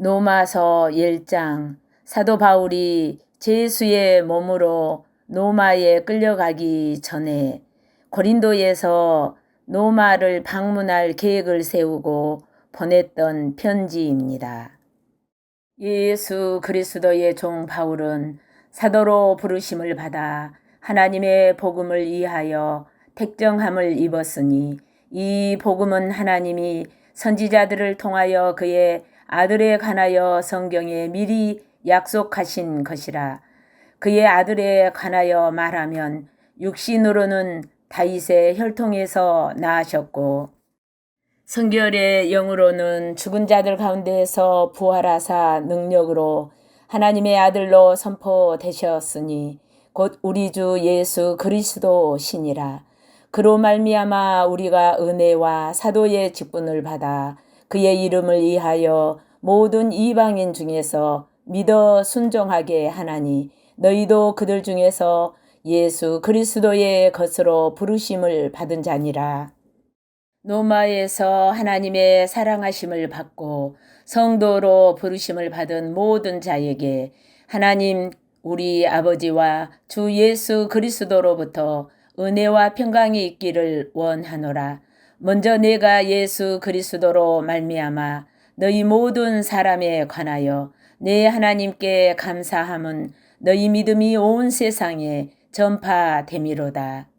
로마서 1장. 사도 바울이 제수의 몸으로 로마에 끌려가기 전에 고린도에서 로마를 방문할 계획을 세우고 보냈던 편지입니다. 예수 그리스도의 종 바울은 사도로 부르심을 받아 하나님의 복음을 위하여 택정함을 입었으니 이 복음은 하나님이 선지자들을 통하여 그의 아들에 관하여 성경에 미리 약속하신 것이라. 그의 아들에 관하여 말하면 육신으로는 다윗의 혈통에서 나으셨고 성결의 영으로는 죽은 자들 가운데에서 부활하사 능력으로 하나님의 아들로 선포되셨으니 곧 우리 주 예수 그리스도시니라. 그로 말미암아 우리가 은혜와 사도의 직분을 받아 그의 이름을 위하여 모든 이방인 중에서 믿어 순종하게 하나니 너희도 그들 중에서 예수 그리스도의 것으로 부르심을 받은 자니라. 로마에서 하나님의 사랑하심을 받고 성도로 부르심을 받은 모든 자에게 하나님 우리 아버지와 주 예수 그리스도로부터 은혜와 평강이 있기를 원하노라. 먼저 내가 예수 그리스도로 말미암아 너희 모든 사람에 관하여 내 하나님께 감사함은 너희 믿음이 온 세상에 전파됨이로다.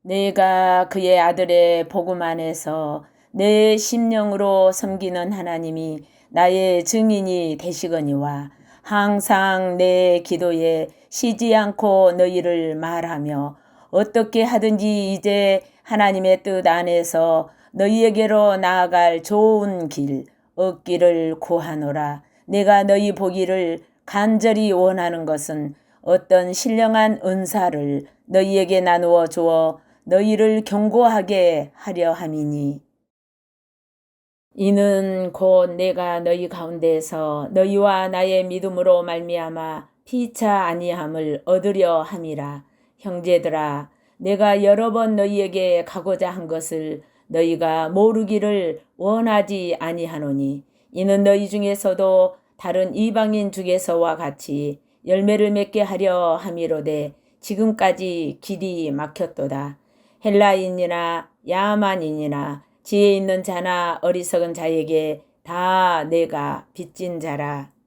내가 그의 아들의 복음 안에서 내 심령으로 섬기는 하나님이 나의 증인이 되시거니와 항상 내 기도에 쉬지 않고 너희를 말하며 어떻게 하든지 이제 하나님의 뜻 안에서 너희에게로 나아갈 좋은 길 얻기를 구하노라. 내가 너희 보기를 간절히 원하는 것은 어떤 신령한 은사를 너희에게 나누어 주어 너희를 경고하게 하려 함이니 이는 곧 내가 너희 가운데에서 너희와 나의 믿음으로 말미암아 피차 아니함을 얻으려 함이라. 형제들아, 내가 여러 번 너희에게 가고자 한 것을 너희가 모르기를 원하지 아니하노니 이는 너희 중에서도 다른 이방인 중에서와 같이 열매를 맺게 하려 함이로되 지금까지 길이 막혔도다. 헬라인이나 야만인이나 지혜 있는 자나 어리석은 자에게 다 내가 빚진 자라.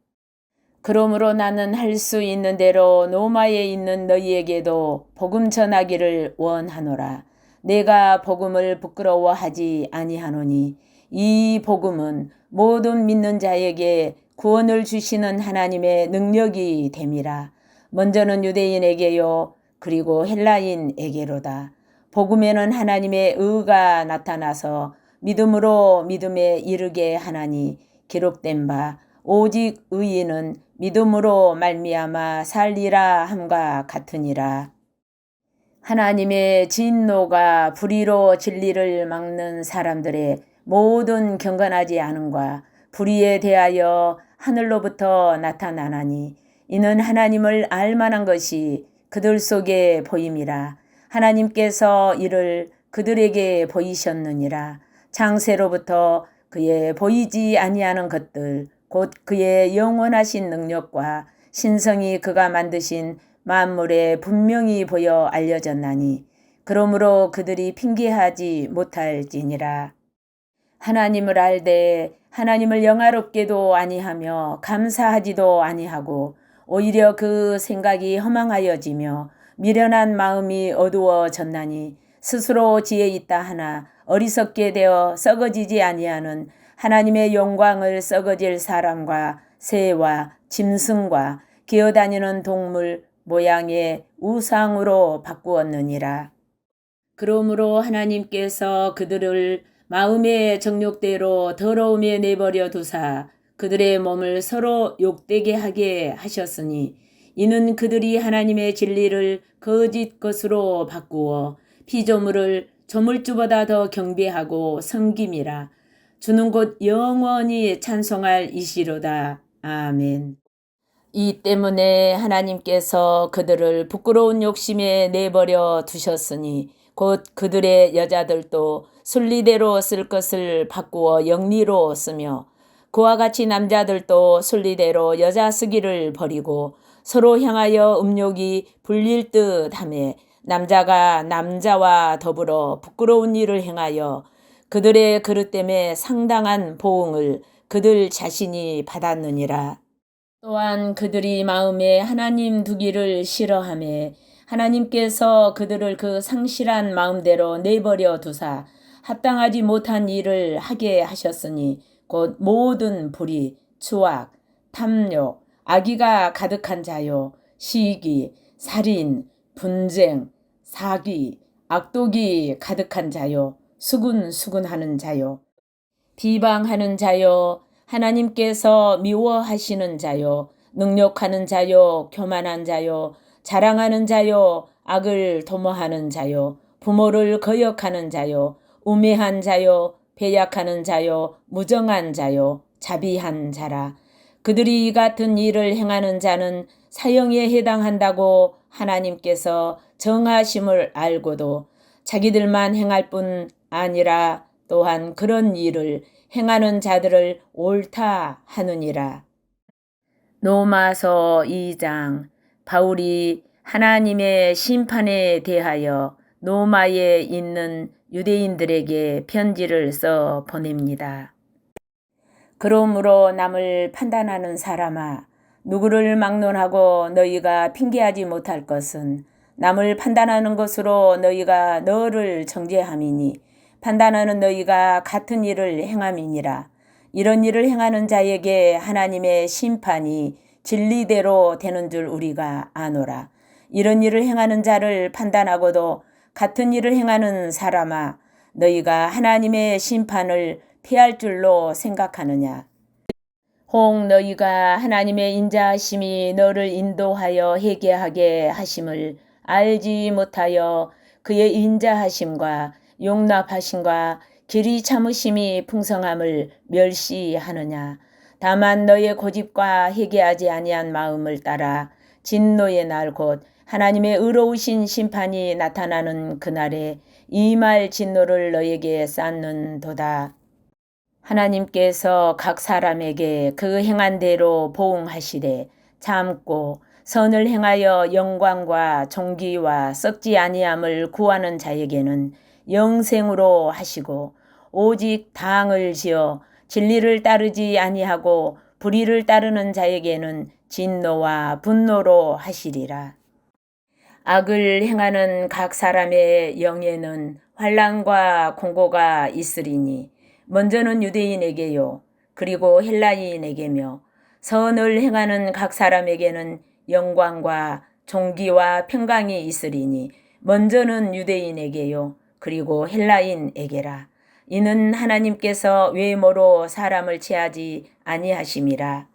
그러므로 나는 할 수 있는 대로 로마에 있는 너희에게도 복음 전하기를 원하노라. 내가 복음을 부끄러워하지 아니하노니 이 복음은 모든 믿는 자에게 구원을 주시는 하나님의 능력이 됨이라. 먼저는 유대인에게요 그리고 헬라인에게로다. 복음에는 하나님의 의가 나타나서 믿음으로 믿음에 이르게 하나니 기록된 바 오직 의인은 믿음으로 말미암아 살리라 함과 같으니라. 하나님의 진노가 불의로 진리를 막는 사람들의 모든 경건하지 않음과 불의에 대하여 하늘로부터 나타나나니 이는 하나님을 알만한 것이 그들 속에 보임이라. 하나님께서 이를 그들에게 보이셨느니라. 창세로부터 그의 보이지 아니하는 것들 곧 그의 영원하신 능력과 신성이 그가 만드신 만물에 분명히 보여 알려졌나니 그러므로 그들이 핑계하지 못할지니라. 하나님을 알되 하나님을 영화롭게도 아니하며 감사하지도 아니하고 오히려 그 생각이 허망하여지며 미련한 마음이 어두워졌나니 스스로 지혜 있다 하나 어리석게 되어 썩어지지 아니하는 하나님의 영광을 썩어질 사람과 새와 짐승과 기어다니는 동물 모양의 우상으로 바꾸었느니라. 그러므로 하나님께서 그들을 마음의 정욕대로 더러움에 내버려 두사 그들의 몸을 서로 욕되게 하게 하셨으니 이는 그들이 하나님의 진리를 거짓 것으로 바꾸어 피조물을 조물주보다 더 경배하고 섬김이라. 주는 곧 영원히 찬송할 이시로다. 아멘. 이 때문에 하나님께서 그들을 부끄러운 욕심에 내버려 두셨으니 곧 그들의 여자들도 순리대로 쓸 것을 바꾸어 영리로 쓰며 그와 같이 남자들도 순리대로 여자 쓰기를 버리고 서로 향하여 음욕이 불릴 듯하며 남자가 남자와 더불어 부끄러운 일을 행하여 그들의 그릇 때문에 상당한 보응을 그들 자신이 받았느니라. 또한 그들이 마음에 하나님 두기를 싫어하며 하나님께서 그들을 그 상실한 마음대로 내버려 두사 합당하지 못한 일을 하게 하셨으니 곧 모든 불의, 추악, 탐욕, 악의가 가득한 자요, 시기, 살인, 분쟁, 사기, 악독이 가득한 자요, 수군수군하는 자요, 비방하는 자요, 하나님께서 미워하시는 자요, 능욕하는 자요, 교만한 자요, 자랑하는 자요, 악을 도모하는 자요, 부모를 거역하는 자요, 우매한 자요, 배약하는 자요, 무정한 자요, 자비한 자라. 그들이 이 같은 일을 행하는 자는 사형에 해당한다고 하나님께서 정하심을 알고도 자기들만 행할 뿐 아니라 또한 그런 일을 행하는 자들을 옳다 하느니라. 로마서 2장. 바울이 하나님의 심판에 대하여 로마에 있는 유대인들에게 편지를 써 보냅니다. 그러므로 남을 판단하는 사람아, 누구를 막론하고 너희가 핑계하지 못할 것은 남을 판단하는 것으로 너희가 너를 정죄함이니 판단하는 너희가 같은 일을 행함이니라. 이런 일을 행하는 자에게 하나님의 심판이 진리대로 되는 줄 우리가 아노라. 이런 일을 행하는 자를 판단하고도 같은 일을 행하는 사람아, 너희가 하나님의 심판을 피할 줄로 생각하느냐. 혹 너희가 하나님의 인자하심이 너를 인도하여 회개하게 하심을 알지 못하여 그의 인자하심과 용납하심과 길이 참으심이 풍성함을 멸시하느냐. 다만 너의 고집과 회개하지 아니한 마음을 따라 진노의 날 곧 하나님의 의로우신 심판이 나타나는 그날에 이 말 진노를 너에게 쌓는도다. 하나님께서 각 사람에게 그 행한 대로 보응하시되 참고 선을 행하여 영광과 존귀와 썩지 아니함을 구하는 자에게는 영생으로 하시고 오직 당을 지어 진리를 따르지 아니하고 불의를 따르는 자에게는 진노와 분노로 하시리라. 악을 행하는 각 사람의 영에는 환난과 공고가 있으리니 먼저는 유대인에게요 그리고 헬라인에게며 선을 행하는 각 사람에게는 영광과 존귀와 평강이 있으리니 먼저는 유대인에게요 그리고 헬라인에게라. 이는 하나님께서 외모로 사람을 취하지 아니하심이라.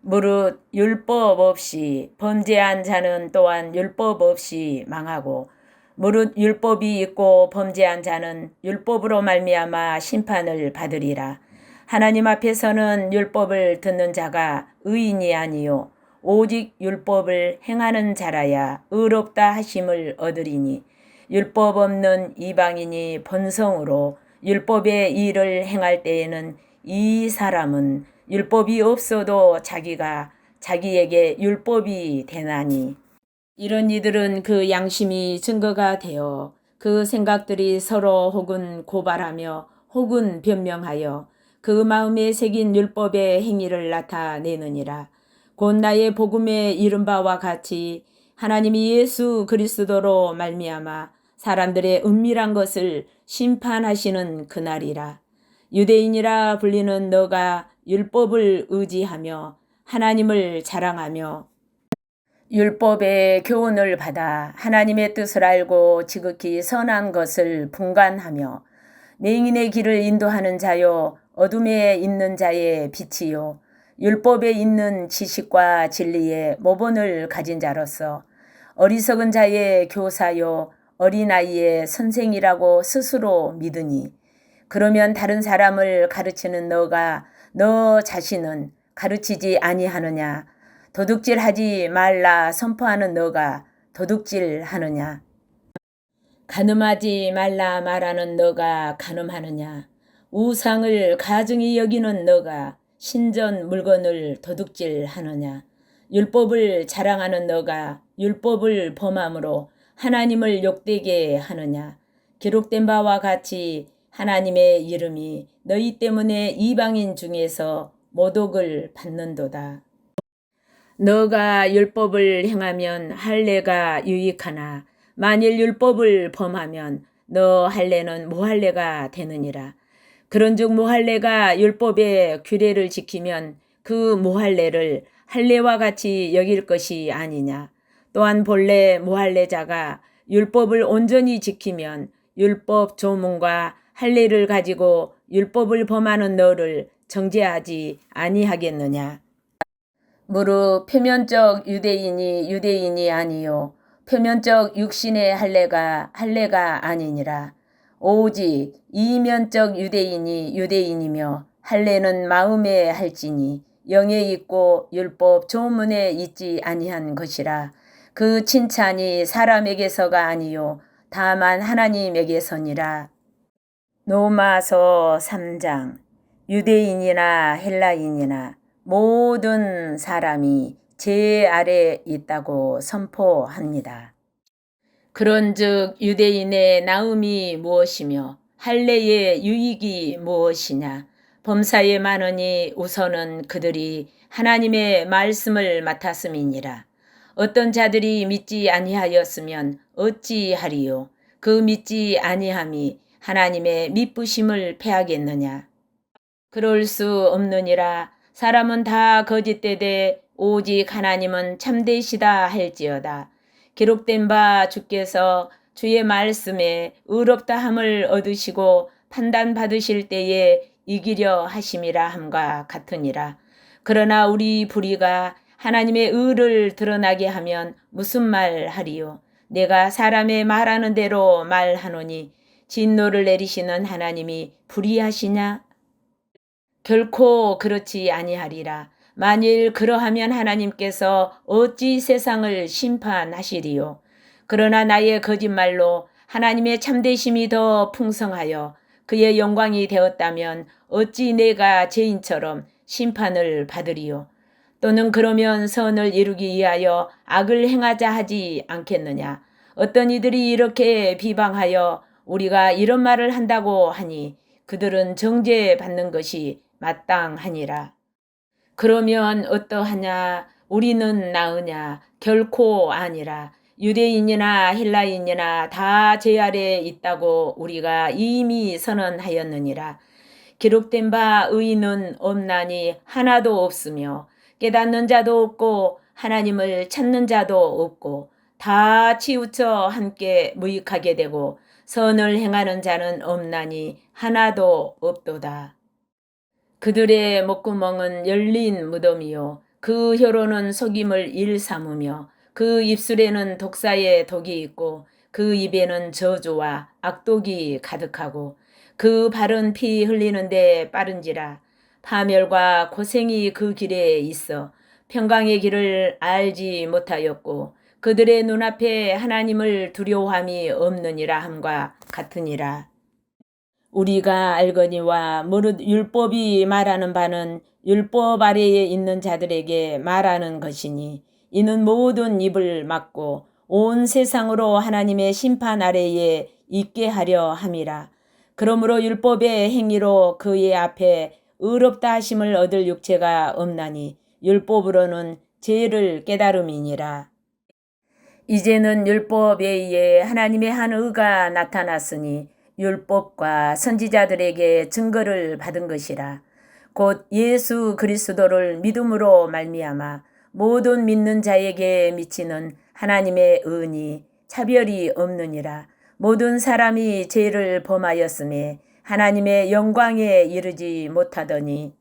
무릇 율법 없이 범죄한 자는 또한 율법 없이 망하고 무릇 율법이 있고 범죄한 자는 율법으로 말미암아 심판을 받으리라. 하나님 앞에서는 율법을 듣는 자가 의인이 아니요 오직 율법을 행하는 자라야 의롭다 하심을 얻으리니 율법 없는 이방인이 본성으로 율법의 일을 행할 때에는 이 사람은 율법이 없어도 자기가 자기에게 율법이 되나니 이런 이들은 그 양심이 증거가 되어 그 생각들이 서로 혹은 고발하며 혹은 변명하여 그 마음에 새긴 율법의 행위를 나타내느니라. 곧 나의 복음에 이른 바와 같이 하나님이 예수 그리스도로 말미암아 사람들의 은밀한 것을 심판하시는 그날이라. 유대인이라 불리는 너가 율법을 의지하며 하나님을 자랑하며 율법의 교훈을 받아 하나님의 뜻을 알고 지극히 선한 것을 분간하며 맹인의 길을 인도하는 자요 어둠에 있는 자의 빛이요 율법에 있는 지식과 진리의 모본을 가진 자로서 어리석은 자의 교사요 어린아이의 선생이라고 스스로 믿으니 그러면 다른 사람을 가르치는 너가 너 자신은 가르치지 아니하느냐. 도둑질하지 말라 선포하는 너가 도둑질하느냐. 간음하지 말라 말하는 너가 간음하느냐. 우상을 가증히 여기는 너가 신전 물건을 도둑질하느냐. 율법을 자랑하는 너가 율법을 범함으로 하나님을 욕되게 하느냐. 기록된 바와 같이 하나님의 이름이 너희 때문에 이방인 중에서 모독을 받는도다. 너가 율법을 행하면 할례가 유익하나 만일 율법을 범하면 너 할례는 무할례가 되느니라. 그런즉 무할례가 율법의 규례를 지키면 그 무할례를 할례와 같이 여길 것이 아니냐. 또한 본래 무할례자가 율법을 온전히 지키면 율법 조문과 할례를 가지고 율법을 범하는 너를 정죄하지 아니하겠느냐. 무릇 표면적 유대인이 유대인이 아니요 표면적 육신의 할례가 아니니라. 오직 이면적 유대인이 유대인이며 할례는 마음에 할지니 영에 있고 율법 조문에 있지 아니한 것이라. 그 칭찬이 사람에게서가 아니요 다만 하나님에게서니라. 로마서 3장. 유대인이나 헬라인이나 모든 사람이 제 아래 있다고 선포합니다. 그런즉 유대인의 나음이 무엇이며 할례의 유익이 무엇이냐. 범사에 많으니 우선은 그들이 하나님의 말씀을 맡았음이니라. 어떤 자들이 믿지 아니하였으면 어찌하리요. 그 믿지 아니함이 하나님의 믿부심을 패하겠느냐. 그럴 수 없느니라. 사람은 다 거짓되되 오직 하나님은 참되시다 할지어다. 기록된 바 주께서 주의 말씀에 의롭다함을 얻으시고 판단받으실 때에 이기려 하심이라 함과 같으니라. 그러나 우리 불의가 하나님의 의를 드러나게 하면 무슨 말 하리요. 내가 사람의 말하는 대로 말하노니 진노를 내리시는 하나님이 불의하시냐? 결코 그렇지 아니하리라. 만일 그러하면 하나님께서 어찌 세상을 심판하시리요. 그러나 나의 거짓말로 하나님의 참되심이 더 풍성하여 그의 영광이 되었다면 어찌 내가 죄인처럼 심판을 받으리요. 또는 그러면 선을 이루기 위하여 악을 행하자 하지 않겠느냐. 어떤 이들이 이렇게 비방하여 우리가 이런 말을 한다고 하니 그들은 정죄받는 것이 마땅하니라. 그러면 어떠하냐? 우리는 나으냐? 결코 아니라. 유대인이나 헬라인이나 다 제 아래 있다고 우리가 이미 선언하였느니라. 기록된 바 의인은 없나니 하나도 없으며 깨닫는 자도 없고 하나님을 찾는 자도 없고 다 치우쳐 함께 무익하게 되고 선을 행하는 자는 없나니 하나도 없도다. 그들의 목구멍은 열린 무덤이요 그 혀로는 속임을 일삼으며 그 입술에는 독사의 독이 있고 그 입에는 저주와 악독이 가득하고 그 발은 피 흘리는데 빠른지라. 파멸과 고생이 그 길에 있어 평강의 길을 알지 못하였고 그들의 눈앞에 하나님을 두려워함이 없느니라 함과 같으니라. 우리가 알거니와 무릇 율법이 말하는 바는 율법 아래에 있는 자들에게 말하는 것이니 이는 모든 입을 막고 온 세상으로 하나님의 심판 아래에 있게 하려 함이라. 그러므로 율법의 행위로 그의 앞에 의롭다 하심을 얻을 육체가 없나니 율법으로는 죄를 깨달음이니라. 이제는 율법에 의해 하나님의 한 의가 나타났으니 율법과 선지자들에게 증거를 받은 것이라. 곧 예수 그리스도를 믿음으로 말미암아 모든 믿는 자에게 미치는 하나님의 은이 차별이 없느니라. 모든 사람이 죄를 범하였음에 하나님의 영광에 이르지 못하더니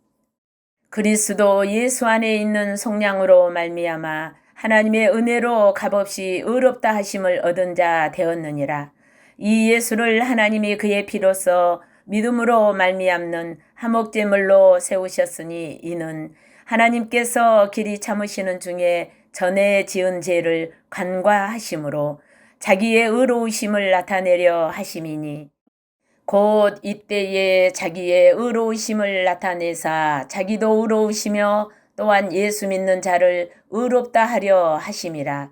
그리스도 예수 안에 있는 속량으로 말미암아 하나님의 은혜로 값없이 의롭다 하심을 얻은 자 되었느니라. 이 예수를 하나님이 그의 피로써 믿음으로 말미암는 화목제물로 세우셨으니 이는 하나님께서 길이 참으시는 중에 전에 지은 죄를 간과하심으로 자기의 의로우심을 나타내려 하심이니 곧 이때에 자기의 의로우심을 나타내사 자기도 의로우시며 또한 예수 믿는 자를 의롭다 하려 하심이라.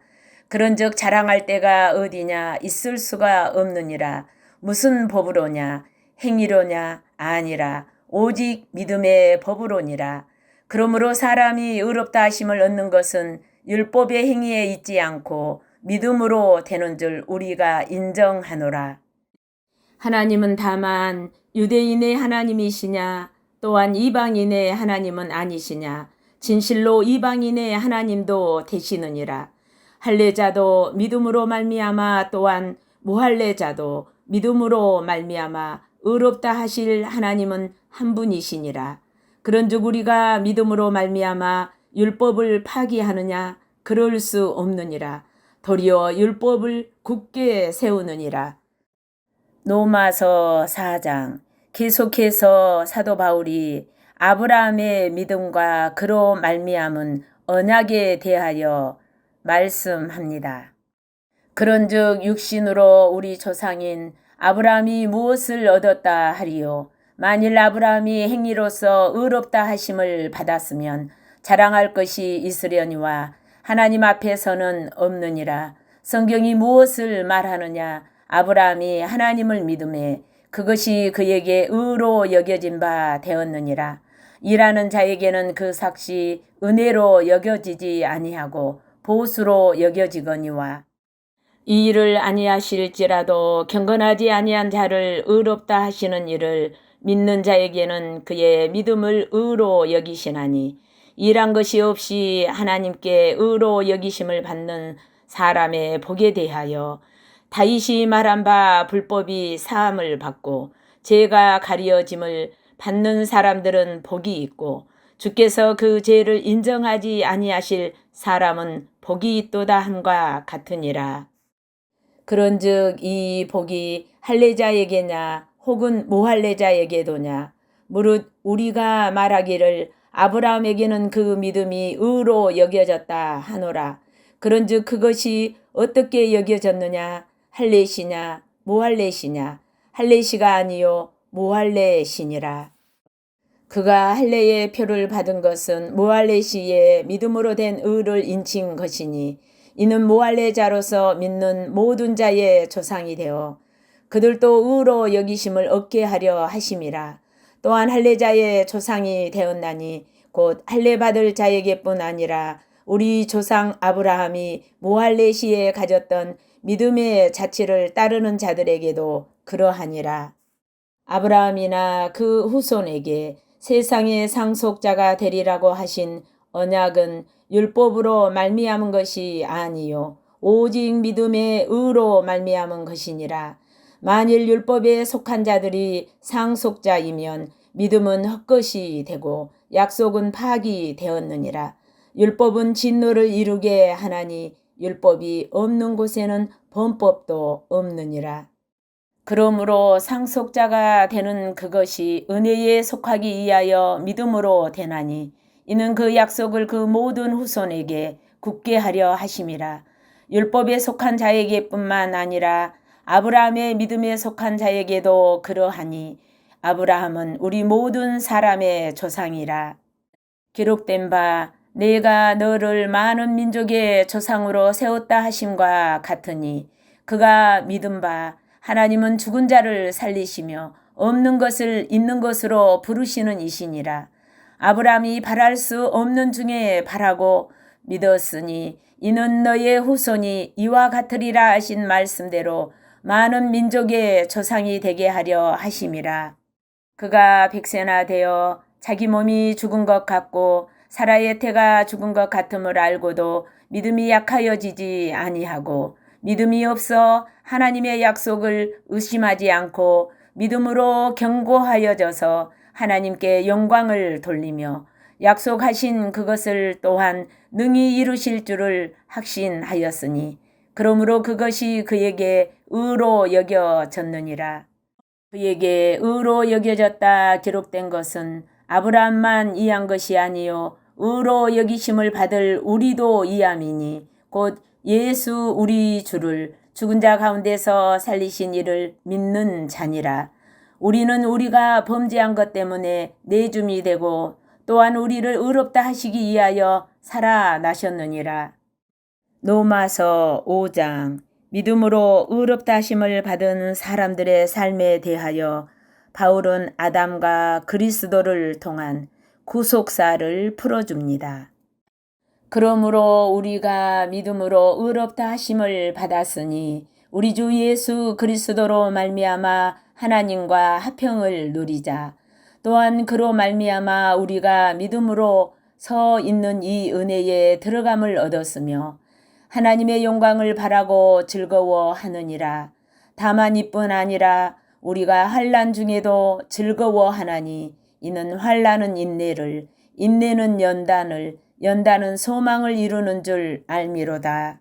그런즉 자랑할 때가 어디냐 있을 수가 없느니라. 무슨 법으로냐 행위로냐 아니라 오직 믿음의 법으로니라. 그러므로 사람이 의롭다 하심을 얻는 것은 율법의 행위에 있지 않고 믿음으로 되는 줄 우리가 인정하노라. 하나님은 다만 유대인의 하나님이시냐 또한 이방인의 하나님은 아니시냐 진실로 이방인의 하나님도 되시느니라. 할례자도 믿음으로 말미암아 또한 무할례자도 믿음으로 말미암아 의롭다 하실 하나님은 한 분이시니라. 그런즉 우리가 믿음으로 말미암아 율법을 파기하느냐 그럴 수 없느니라. 도리어 율법을 굳게 세우느니라. 로마서 4장. 계속해서 사도 바울이 아브라함의 믿음과 그로 말미암은 언약에 대하여 말씀합니다. 그런즉 육신으로 우리 조상인 아브라함이 무엇을 얻었다 하리요. 만일 아브라함이 행위로서 의롭다 하심을 받았으면 자랑할 것이 있으려니와 하나님 앞에서는 없느니라. 성경이 무엇을 말하느냐. 아브라함이 하나님을 믿음에 그것이 그에게 의로 여겨진 바 되었느니라. 일하는 자에게는 그 삭시 은혜로 여겨지지 아니하고 보수로 여겨지거니와 이 일을 아니하실지라도 경건하지 아니한 자를 의롭다 하시는 일을 믿는 자에게는 그의 믿음을 의로 여기시나니 일한 것이 없이 하나님께 의로 여기심을 받는 사람의 복에 대하여 다윗이 말한 바 불법이 사함을 받고 죄가 가려짐을 받는 사람들은 복이 있고 주께서 그 죄를 인정하지 아니하실 사람은 복이 있도다 함과 같으니라. 그런즉 이 복이 할례자에게냐 혹은 무할례자에게도냐 무릇 우리가 말하기를 아브라함에게는 그 믿음이 의로 여겨졌다 하노라. 그런즉 그것이 어떻게 여겨졌느냐 할례시냐 무할례시냐 할례시가 아니요 무할례시니라. 그가 할례의 표를 받은 것은 무할례시의 믿음으로 된 의를 인친 것이니 이는 무할례자로서 믿는 모든 자의 조상이 되어 그들도 의로 여기심을 얻게 하려 하심이라. 또한 할례자의 조상이 되었나니 곧 할례 받을 자에게뿐 아니라 우리 조상 아브라함이 무할례시에 가졌던 믿음의 자취를 따르는 자들에게도 그러하니라. 아브라함이나 그 후손에게 세상의 상속자가 되리라고 하신 언약은 율법으로 말미암은 것이 아니요 오직 믿음의 의로 말미암은 것이니라. 만일 율법에 속한 자들이 상속자이면 믿음은 헛것이 되고 약속은 파기되었느니라. 율법은 진노를 이루게 하나니 율법이 없는 곳에는 범법도 없느니라. 그러므로 상속자가 되는 그것이 은혜에 속하기 위하여 믿음으로 되나니 이는 그 약속을 그 모든 후손에게 굳게 하려 하심이라. 율법에 속한 자에게뿐만 아니라 아브라함의 믿음에 속한 자에게도 그러하니 아브라함은 우리 모든 사람의 조상이라. 기록된 바 내가 너를 많은 민족의 조상으로 세웠다 하심과 같으니 그가 믿은 바 하나님은 죽은 자를 살리시며 없는 것을 있는 것으로 부르시는 이시니라. 아브라함이 바랄 수 없는 중에 바라고 믿었으니 이는 너의 후손이 이와 같으리라 하신 말씀대로 많은 민족의 조상이 되게 하려 하심이라. 그가 백세나 되어 자기 몸이 죽은 것 같고 사라의 태가 죽은 것 같음을 알고도 믿음이 약하여지지 아니하고 믿음이 없어 하나님의 약속을 의심하지 않고 믿음으로 견고하여져서 하나님께 영광을 돌리며 약속하신 그것을 또한 능히 이루실 줄을 확신하였으니 그러므로 그것이 그에게 의로 여겨졌느니라. 그에게 의로 여겨졌다 기록된 것은 아브라함만 이한 것이 아니요 의로 여기심을 받을 우리도 이함이니 곧 예수 우리 주를 죽은 자 가운데서 살리신 이를 믿는 자니라. 우리는 우리가 범죄한 것 때문에 내줌이 되고 또한 우리를 의롭다 하시기 위하여 살아나셨느니라. 로마서 5장. 믿음으로 의롭다 하심을 받은 사람들의 삶에 대하여 바울은 아담과 그리스도를 통한 구속사를 풀어줍니다. 그러므로 우리가 믿음으로 의롭다 하심을 받았으니 우리 주 예수 그리스도로 말미암아 하나님과 화평을 누리자. 또한 그로 말미암아 우리가 믿음으로 서 있는 이 은혜에 들어감을 얻었으며 하나님의 영광을 바라고 즐거워하느니라. 다만 이뿐 아니라 우리가 환난 중에도 즐거워하나니 이는 환난은 인내를, 인내는 연단을, 연단은 소망을 이루는 줄 알미로다.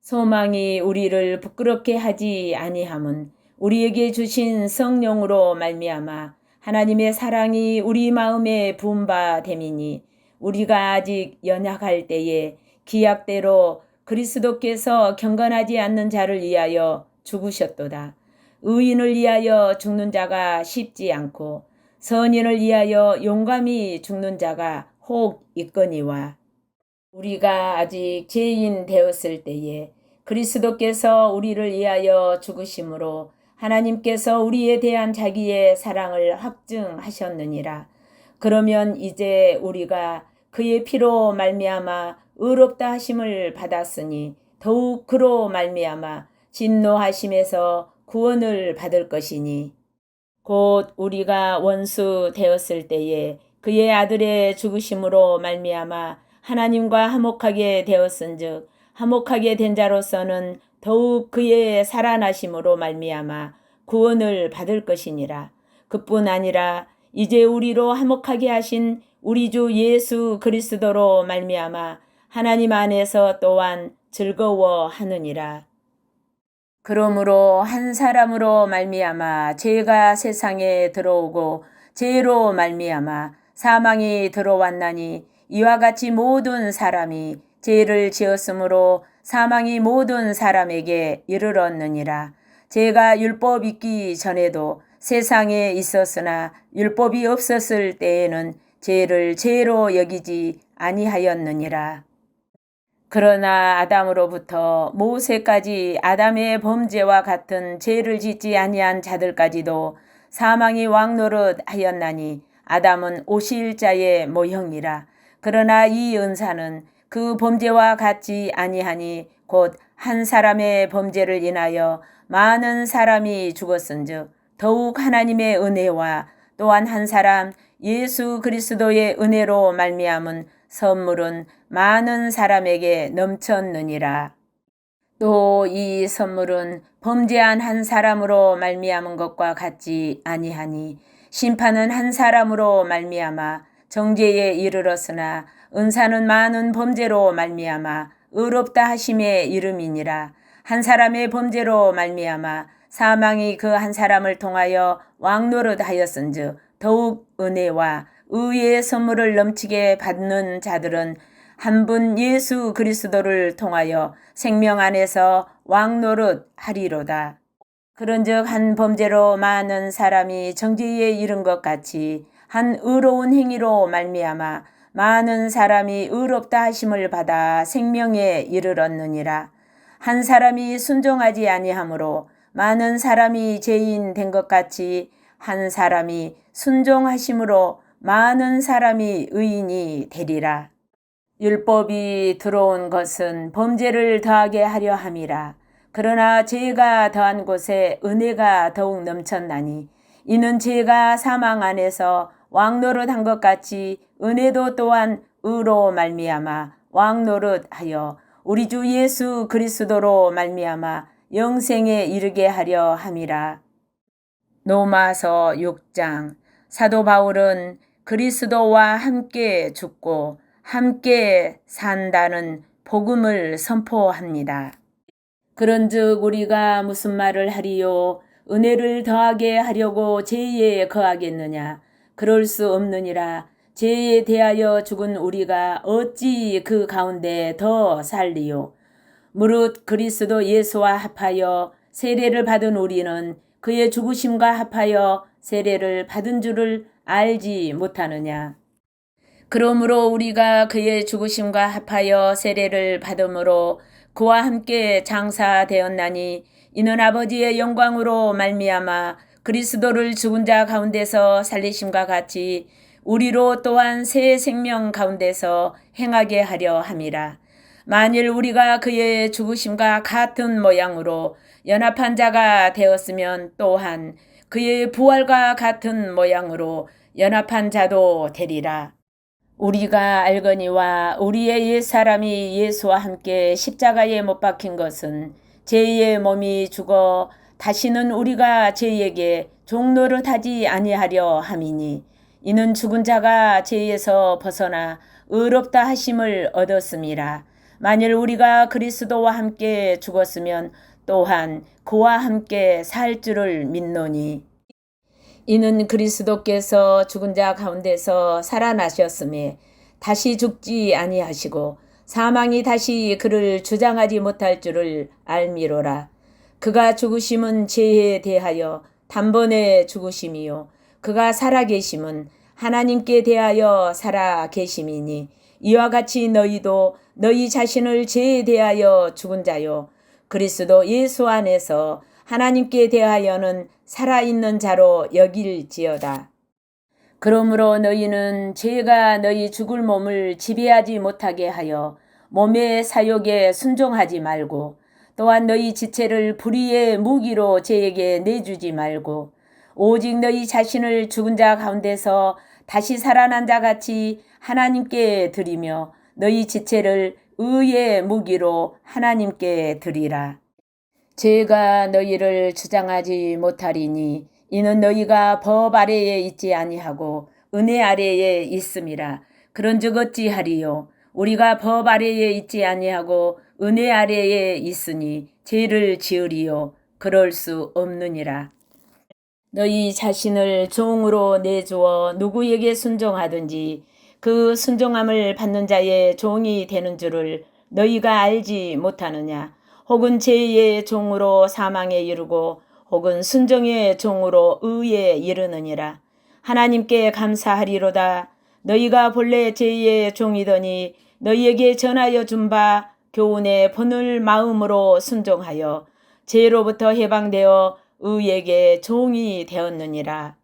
소망이 우리를 부끄럽게 하지 아니함은 우리에게 주신 성령으로 말미암아 하나님의 사랑이 우리 마음에 부은 바 됨이니 우리가 아직 연약할 때에 기약대로 그리스도께서 경건하지 않는 자를 위하여 죽으셨도다. 의인을 위하여 죽는 자가 쉽지 않고 선인을 위하여 용감히 죽는 자가 혹 있거니와 우리가 아직 죄인 되었을 때에 그리스도께서 우리를 위하여 죽으심으로 하나님께서 우리에 대한 자기의 사랑을 확증하셨느니라. 그러면 이제 우리가 그의 피로 말미암아 의롭다 하심을 받았으니 더욱 그로 말미암아 진노하심에서 구원을 받을 것이니 곧 우리가 원수 되었을 때에 그의 아들의 죽으심으로 말미암아 하나님과 화목하게 되었은즉 화목하게 된 자로서는 더욱 그의 살아나심으로 말미암아 구원을 받을 것이니라. 그뿐 아니라 이제 우리로 화목하게 하신 우리 주 예수 그리스도로 말미암아 하나님 안에서 또한 즐거워하느니라. 그러므로 한 사람으로 말미암아 죄가 세상에 들어오고 죄로 말미암아 사망이 들어왔나니 이와 같이 모든 사람이 죄를 지었으므로 사망이 모든 사람에게 이르렀느니라. 죄가 율법 있기 전에도 세상에 있었으나 율법이 없었을 때에는 죄를 죄로 여기지 아니하였느니라. 그러나 아담으로부터 모세까지 아담의 범죄와 같은 죄를 짓지 아니한 자들까지도 사망이 왕노릇 하였나니 아담은 오실자의 모형이라. 그러나 이 은사는 그 범죄와 같지 아니하니 곧 한 사람의 범죄를 인하여 많은 사람이 죽었은즉 더욱 하나님의 은혜와 또한 한 사람 예수 그리스도의 은혜로 말미암은 선물은 많은 사람에게 넘쳤느니라. 또 이 선물은 범죄한 한 사람으로 말미암은 것과 같지 아니하니 심판은 한 사람으로 말미암아 정죄에 이르렀으나 은사는 많은 범죄로 말미암아 의롭다 하심의 이름이니라. 한 사람의 범죄로 말미암아 사망이 그 한 사람을 통하여 왕노릇 하였은즉 더욱 은혜와 의의 선물을 넘치게 받는 자들은 한 분 예수 그리스도를 통하여 생명 안에서 왕노릇 하리로다. 그런즉 한 범죄로 많은 사람이 정죄에 이른 것 같이 한 의로운 행위로 말미암아 많은 사람이 의롭다 하심을 받아 생명에 이르렀느니라. 한 사람이 순종하지 아니하므로 많은 사람이 죄인 된 것 같이 한 사람이 순종하심으로 많은 사람이 의인이 되리라. 율법이 들어온 것은 범죄를 더하게 하려 함이라. 그러나 죄가 더한 곳에 은혜가 더욱 넘쳤나니 이는 죄가 사망 안에서 왕노릇한 것 같이 은혜도 또한 의로 말미암아 왕노릇하여 우리 주 예수 그리스도로 말미암아 영생에 이르게 하려 함이라. 로마서 6장. 사도 바울은 그리스도와 함께 죽고 함께 산다는 복음을 선포합니다. 그런즉 우리가 무슨 말을 하리요? 은혜를 더하게 하려고 죄에 거하겠느냐? 그럴 수 없느니라. 죄에 대하여 죽은 우리가 어찌 그 가운데 더 살리요? 무릇 그리스도 예수와 합하여 세례를 받은 우리는 그의 죽으심과 합하여 세례를 받은 줄을 알지 못하느냐. 그러므로 우리가 그의 죽으심과 합하여 세례를 받음으로 그와 함께 장사되었나니 이는 아버지의 영광으로 말미암아 그리스도를 죽은 자 가운데서 살리심과 같이 우리로 또한 새 생명 가운데서 행하게 하려 함이라. 만일 우리가 그의 죽으심과 같은 모양으로 연합한 자가 되었으면 또한 그의 부활과 같은 모양으로 연합한 자도 되리라. 우리가 알거니와 우리의 옛사람이 예수와 함께 십자가에 못 박힌 것은 죄의 몸이 죽어 다시는 우리가 죄에게 종노릇하지 아니하려 함이니 이는 죽은 자가 죄에서 벗어나 의롭다 하심을 얻었음이라. 만일 우리가 그리스도와 함께 죽었으면 또한 그와 함께 살 줄을 믿노니 이는 그리스도께서 죽은 자 가운데서 살아나셨음에 다시 죽지 아니하시고 사망이 다시 그를 주장하지 못할 줄을 알미로라. 그가 죽으심은 죄에 대하여 단번에 죽으심이요 그가 살아계심은 하나님께 대하여 살아계심이니 이와 같이 너희도 너희 자신을 죄에 대하여 죽은 자요 그리스도 예수 안에서 하나님께 대하여는 살아있는 자로 여길지어다. 그러므로 너희는 죄가 너희 죽을 몸을 지배하지 못하게 하여 몸의 사욕에 순종하지 말고 또한 너희 지체를 불의의 무기로 죄에게 내주지 말고 오직 너희 자신을 죽은 자 가운데서 다시 살아난 자 같이 하나님께 드리며 너희 지체를 의의 무기로 하나님께 드리라. 죄가 너희를 주장하지 못하리니 이는 너희가 법 아래에 있지 아니하고 은혜 아래에 있음이라. 그런즉 어찌하리요? 우리가 법 아래에 있지 아니하고 은혜 아래에 있으니 죄를 지으리요? 그럴 수 없느니라. 너희 자신을 종으로 내주어 누구에게 순종하든지 그 순종함을 받는 자의 종이 되는 줄을 너희가 알지 못하느냐? 혹은 죄의 종으로 사망에 이르고 혹은 순종의 종으로 의에 이르느니라. 하나님께 감사하리로다. 너희가 본래 죄의 종이더니 너희에게 전하여 준 바 교훈의 본을 마음으로 순종하여 죄로부터 해방되어 의에게 종이 되었느니라.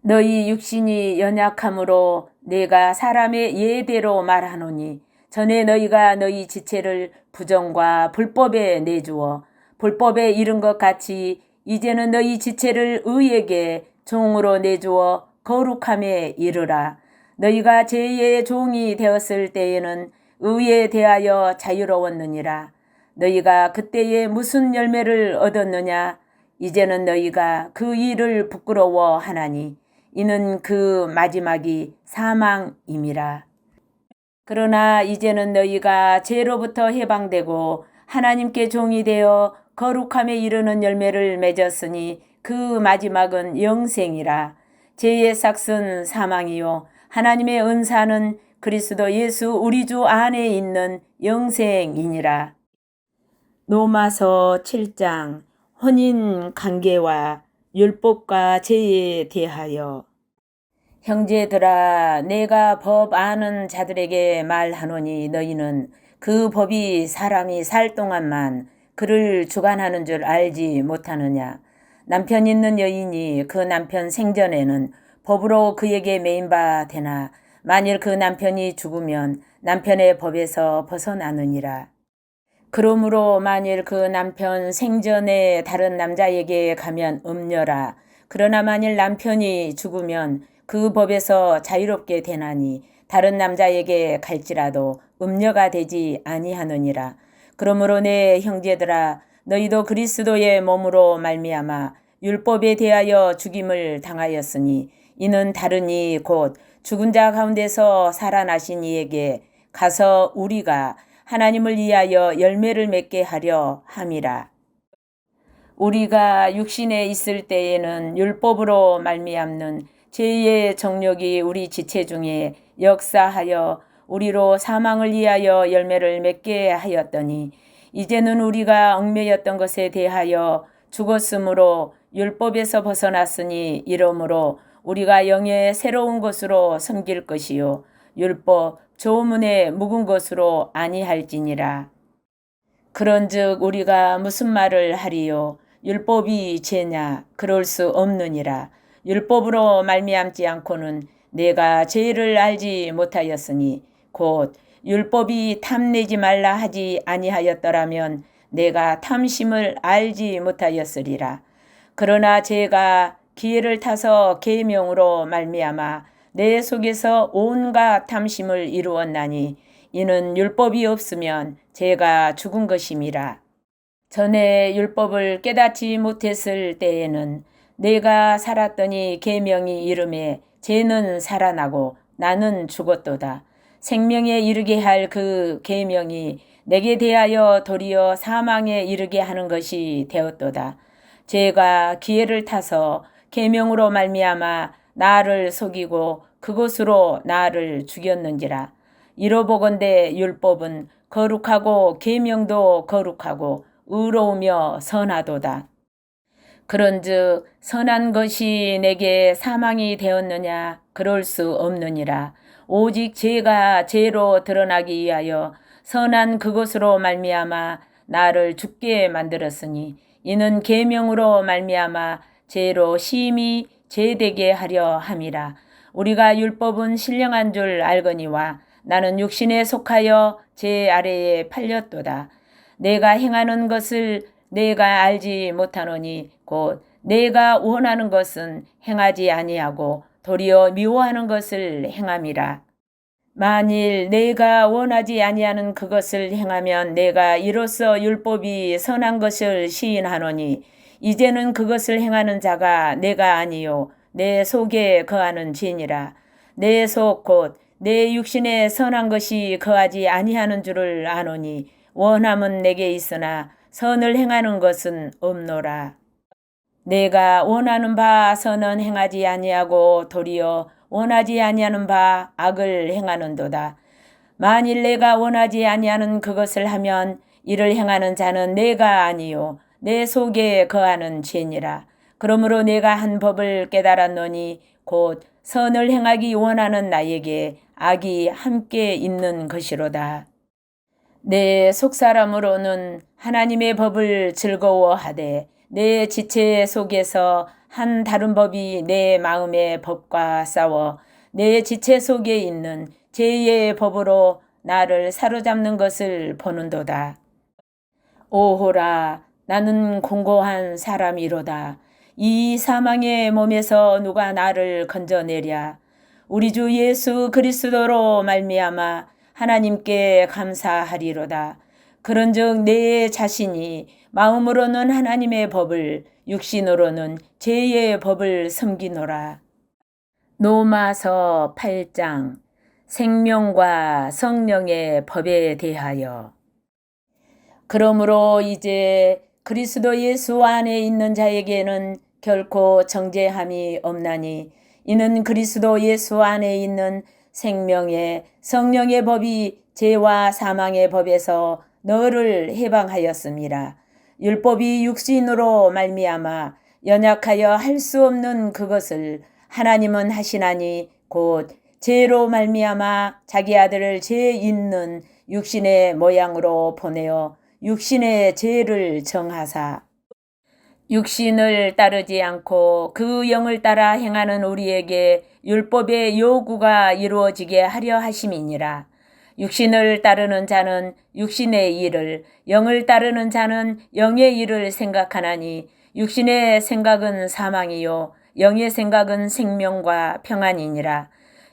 너희 육신이 연약함으로 내가 사람의 예대로 말하노니 전에 너희가 너희 지체를 부정과 불법에 내주어 불법에 이른 것 같이 이제는 너희 지체를 의에게 종으로 내주어 거룩함에 이르라. 너희가 죄의 종이 되었을 때에는 의에 대하여 자유로웠느니라. 너희가 그때에 무슨 열매를 얻었느냐? 이제는 너희가 그 일을 부끄러워하나니 이는 그 마지막이 사망임이라. 그러나 이제는 너희가 죄로부터 해방되고 하나님께 종이 되어 거룩함에 이르는 열매를 맺었으니 그 마지막은 영생이라. 죄의 삭은 사망이요 하나님의 은사는 그리스도 예수 우리 주 안에 있는 영생이니라. 로마서 7장 혼인 관계와 율법과 죄에 대하여. 형제들아, 내가 법 아는 자들에게 말하노니 너희는 그 법이 사람이 살 동안만 그를 주관하는 줄 알지 못하느냐. 남편 있는 여인이 그 남편 생전에는 법으로 그에게 매인 바 되나 만일 그 남편이 죽으면 남편의 법에서 벗어나느니라. 그러므로 만일 그 남편 생전에 다른 남자에게 가면 음녀라. 그러나 만일 남편이 죽으면 그 법에서 자유롭게 되나니 다른 남자에게 갈지라도 음녀가 되지 아니하느니라. 그러므로 내 형제들아 너희도 그리스도의 몸으로 말미암아 율법에 대하여 죽임을 당하였으니 이는 다른 이 곧 죽은 자 가운데서 살아나신 이에게 가서 우리가 하나님을 위하여 열매를 맺게 하려 함이라. 우리가 육신에 있을 때에는 율법으로 말미암는 죄의 정욕이 우리 지체 중에 역사하여 우리로 사망을 위하여 열매를 맺게 하였더니 이제는 우리가 얽매였던 것에 대하여 죽었으므로 율법에서 벗어났으니 이러므로 우리가 영의 새로운 것으로 섬길 것이요 율법 조문에 묵은 것으로 아니할지니라. 그런즉 우리가 무슨 말을 하리요? 율법이 죄냐? 그럴 수 없느니라. 율법으로 말미암지 않고는 내가 죄를 알지 못하였으니 곧 율법이 탐내지 말라 하지 아니하였더라면 내가 탐심을 알지 못하였으리라. 그러나 죄가 기회를 타서 계명으로 말미암아 내 속에서 온갖 탐심을 이루었나니 이는 율법이 없으면 죄가 죽은 것임이라. 전에 율법을 깨닫지 못했을 때에는 내가 살았더니 계명이 이름에 죄는 살아나고 나는 죽었도다. 생명에 이르게 할 그 계명이 내게 대하여 도리어 사망에 이르게 하는 것이 되었도다. 죄가 기회를 타서 계명으로 말미암아 나를 속이고 그것으로 나를 죽였는지라. 이로보건대 율법은 거룩하고 계명도 거룩하고 의로우며 선하도다. 그런즉 선한 것이 내게 사망이 되었느냐? 그럴 수 없느니라. 오직 죄가 죄로 드러나기 위하여 선한 그것으로 말미암아 나를 죽게 만들었으니 이는 계명으로 말미암아 죄로 심히 죄되게 하려 함이라. 우리가 율법은 신령한 줄 알거니와 나는 육신에 속하여 죄 아래에 팔렸도다. 내가 행하는 것을 내가 알지 못하노니 곧 내가 원하는 것은 행하지 아니하고 도리어 미워하는 것을 행함이라. 만일 내가 원하지 아니하는 그것을 행하면 내가 이로써 율법이 선한 것을 시인하노니 이제는 그것을 행하는 자가 내가 아니요 내 속에 거하는 죄니라. 내 속 곧 내 육신에 선한 것이 거하지 아니하는 줄을 아노니 원함은 내게 있으나 선을 행하는 것은 없노라. 내가 원하는 바 선은 행하지 아니하고 도리어 원하지 아니하는 바 악을 행하는도다. 만일 내가 원하지 아니하는 그것을 하면 이를 행하는 자는 내가 아니요 내 속에 거하는 죄니라. 그러므로 내가 한 법을 깨달았노니 곧 선을 행하기 원하는 나에게 악이 함께 있는 것이로다. 내 속사람으로는 하나님의 법을 즐거워하되 내 지체 속에서 한 다른 법이 내 마음의 법과 싸워 내 지체 속에 있는 죄의 법으로 나를 사로잡는 것을 보는도다. 오호라, 나는 공고한 사람이로다. 이 사망의 몸에서 누가 나를 건져내랴. 우리 주 예수 그리스도로 말미암아 하나님께 감사하리로다. 그런즉 내 자신이 마음으로는 하나님의 법을 육신으로는 죄의 법을 섬기노라. 로마서 8장 생명과 성령의 법에 대하여. 그러므로 이제 그리스도 예수 안에 있는 자에게는 결코 정죄함이 없나니 이는 그리스도 예수 안에 있는 생명의 성령의 법이 죄와 사망의 법에서 너를 해방하였습니다. 율법이 육신으로 말미암아 연약하여 할 수 없는 그것을 하나님은 하시나니 곧 죄로 말미암아 자기 아들을 죄 있는 육신의 모양으로 보내어 육신의 죄를 정하사 육신을 따르지 않고 그 영을 따라 행하는 우리에게 율법의 요구가 이루어지게 하려 하심이니라. 육신을 따르는 자는 육신의 일을, 영을 따르는 자는 영의 일을 생각하나니 육신의 생각은 사망이요 영의 생각은 생명과 평안이니라.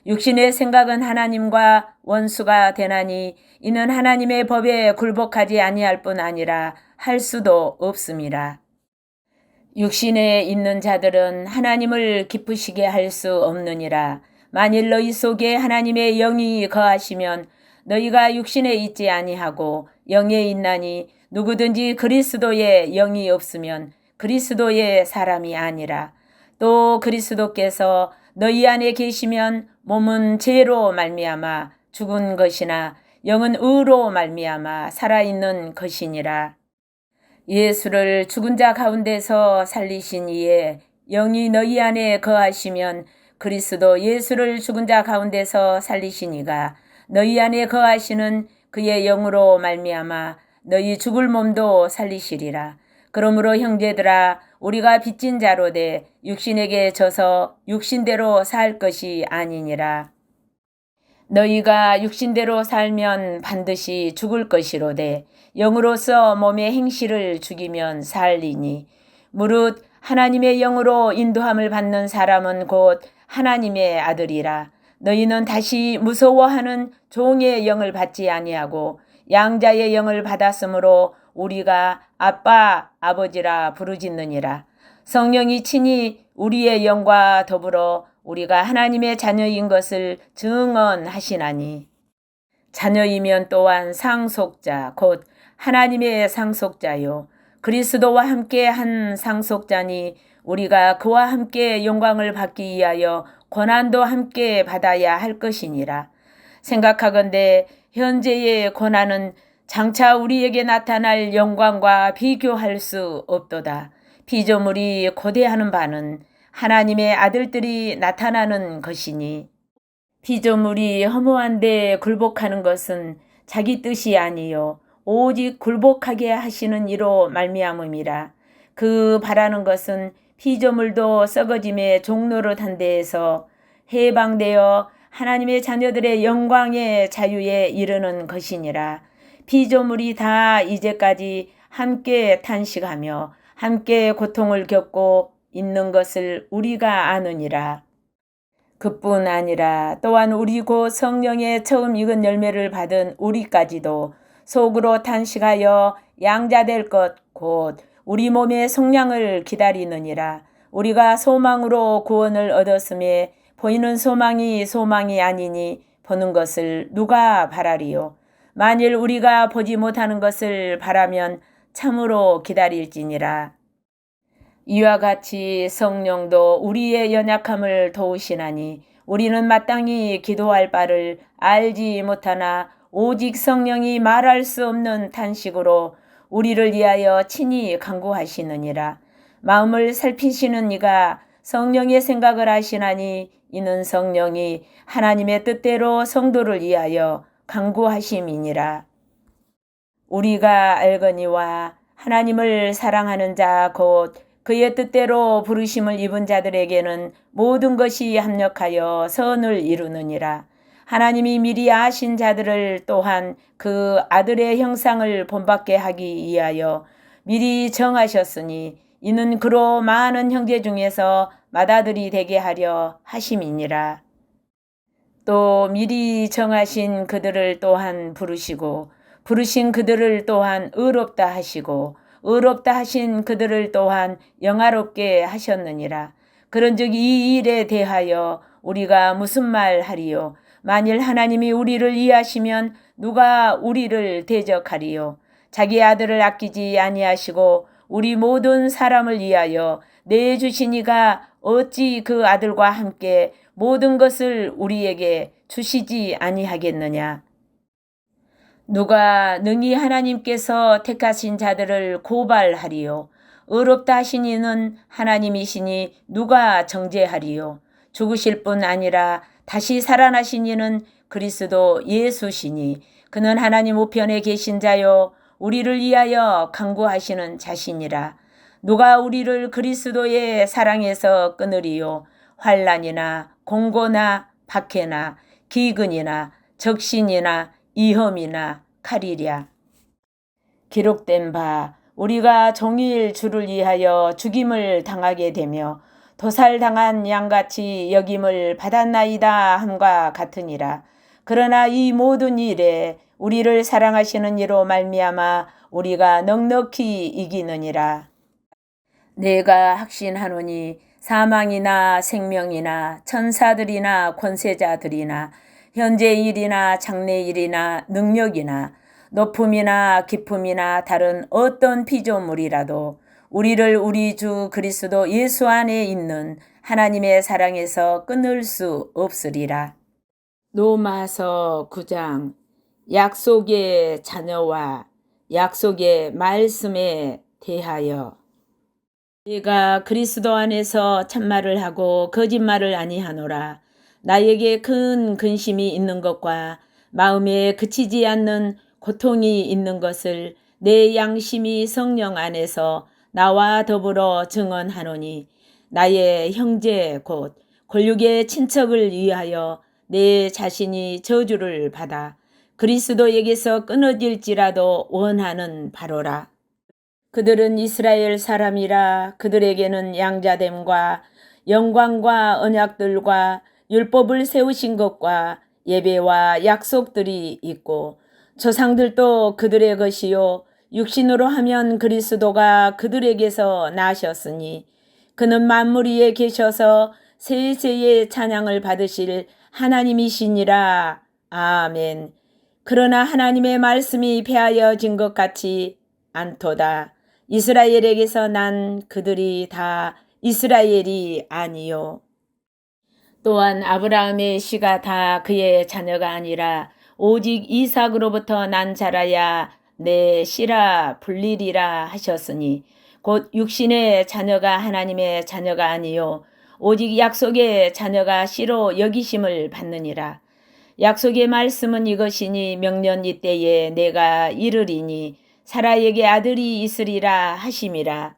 육신의 생각은 하나님과 원수가 되나니 이는 하나님의 법에 굴복하지 아니할 뿐 아니라 할 수도 없음이라. 육신에 있는 자들은 하나님을 기쁘시게 할 수 없느니라. 만일 너희 속에 하나님의 영이 거하시면 너희가 육신에 있지 아니하고 영에 있나니 누구든지 그리스도의 영이 없으면 그리스도의 사람이 아니라. 또 그리스도께서 너희 안에 계시면 몸은 죄로 말미암아 죽은 것이나 영은 의로 말미암아 살아있는 것이니라. 예수를 죽은 자 가운데서 살리신 이에 영이 너희 안에 거하시면 그리스도 예수를 죽은 자 가운데서 살리신 이가 너희 안에 거하시는 그의 영으로 말미암아 너희 죽을 몸도 살리시리라. 그러므로 형제들아 우리가 빚진 자로 돼 육신에게 져서 육신대로 살 것이 아니니라. 너희가 육신대로 살면 반드시 죽을 것이로되 영으로서 몸의 행실을 죽이면 살리니 무릇 하나님의 영으로 인도함을 받는 사람은 곧 하나님의 아들이라. 너희는 다시 무서워하는 종의 영을 받지 아니하고 양자의 영을 받았으므로 우리가 아빠 아버지라 부르짖느니라. 성령이 친히 우리의 영과 더불어 우리가 하나님의 자녀인 것을 증언하시나니 자녀이면 또한 상속자 곧 하나님의 상속자요 그리스도와 함께 한 상속자니 우리가 그와 함께 영광을 받기 위하여 고난도 함께 받아야 할 것이니라. 생각하건대 현재의 고난은 장차 우리에게 나타날 영광과 비교할 수 없도다. 피조물이 고대하는 바는 하나님의 아들들이 나타나는 것이니 피조물이 허무한데 굴복하는 것은 자기 뜻이 아니요 오직 굴복하게 하시는 이로 말미암음이라. 그 바라는 것은 피조물도 썩어짐의 종노릇한 데에서 해방되어 하나님의 자녀들의 영광의 자유에 이르는 것이니라. 피조물이 다 이제까지 함께 탄식하며 함께 고통을 겪고 있는 것을 우리가 아느니라. 그뿐 아니라 또한 우리 곧 성령의 처음 익은 열매를 받은 우리까지도 속으로 탄식하여 양자될 것 곧 우리 몸의 속량을 기다리느니라. 우리가 소망으로 구원을 얻었음에 보이는 소망이 소망이 아니니 보는 것을 누가 바라리요. 만일 우리가 보지 못하는 것을 바라면 참으로 기다릴지니라. 이와 같이 성령도 우리의 연약함을 도우시나니 우리는 마땅히 기도할 바를 알지 못하나 오직 성령이 말할 수 없는 탄식으로 우리를 위하여 친히 간구하시느니라. 마음을 살피시는 이가 성령의 생각을 하시나니 이는 성령이 하나님의 뜻대로 성도를 위하여 간구하심이니라. 우리가 알거니와 하나님을 사랑하는 자 곧 그의 뜻대로 부르심을 입은 자들에게는 모든 것이 합력하여 선을 이루느니라. 하나님이 미리 아신 자들을 또한 그 아들의 형상을 본받게 하기 위하여 미리 정하셨으니 이는 그로 많은 형제 중에서 맏아들이 되게 하려 하심이니라. 또 미리 정하신 그들을 또한 부르시고 부르신 그들을 또한 의롭다 하시고 의롭다 하신 그들을 또한 영화롭게 하셨느니라. 그런즉 이 일에 대하여 우리가 무슨 말 하리요? 만일 하나님이 우리를 이해하시면 누가 우리를 대적하리요? 자기 아들을 아끼지 아니하시고 우리 모든 사람을 위하여 내주신 이가 어찌 그 아들과 함께 모든 것을 우리에게 주시지 아니하겠느냐? 누가 능히 하나님께서 택하신 자들을 고발하리요? 의롭다 하신 이는 하나님이시니 누가 정죄하리요? 죽으실 뿐 아니라 다시 살아나신 이는 그리스도 예수시니 그는 하나님 우편에 계신 자요 우리를 위하여 간구하시는 자시니라. 누가 우리를 그리스도의 사랑에서 끊으리요? 환난이나 공고나 박해나 기근이나 적신이나 이험이나 칼이랴. 기록된 바 우리가 종일 주를 위하여 죽임을 당하게 되며 도살당한 양같이 여김을 받았나이다 함과 같으니라. 그러나 이 모든 일에 우리를 사랑하시는 이로 말미암아 우리가 넉넉히 이기느니라. 내가 확신하노니 사망이나 생명이나 천사들이나 권세자들이나 현재의 일이나 장래의 일이나 능력이나 높음이나 깊음이나 다른 어떤 피조물이라도 우리를 우리 주 그리스도 예수 안에 있는 하나님의 사랑에서 끊을 수 없으리라. 로마서 9장 약속의 자녀와 약속의 말씀의 대하여 네가 그리스도 안에서 참말을 하고 거짓말을 아니하노라. 나에게 큰 근심이 있는 것과 마음에 그치지 않는 고통이 있는 것을 내 양심이 성령 안에서 나와 더불어 증언하노니 나의 형제 곧 골육의 친척을 위하여 내 자신이 저주를 받아 그리스도에게서 끊어질지라도 원하는 바로라. 그들은 이스라엘 사람이라 그들에게는 양자됨과 영광과 언약들과 율법을 세우신 것과 예배와 약속들이 있고 조상들도 그들의 것이요 육신으로 하면 그리스도가 그들에게서 나셨으니 그는 만물 위에 계셔서 세세의 찬양을 받으실 하나님이시니라. 아멘. 그러나 하나님의 말씀이 폐하여진 것 같이 않도다. 이스라엘에게서 난 그들이 다 이스라엘이 아니요. 또한 아브라함의 씨가 다 그의 자녀가 아니라 오직 이삭으로부터 난 자라야 내 씨라 불리리라 하셨으니 곧 육신의 자녀가 하나님의 자녀가 아니요 오직 약속의 자녀가 씨로 여기심을 받느니라. 약속의 말씀은 이것이니 명년 이때에 내가 이르리니 사라에게 아들이 있으리라 하심이라.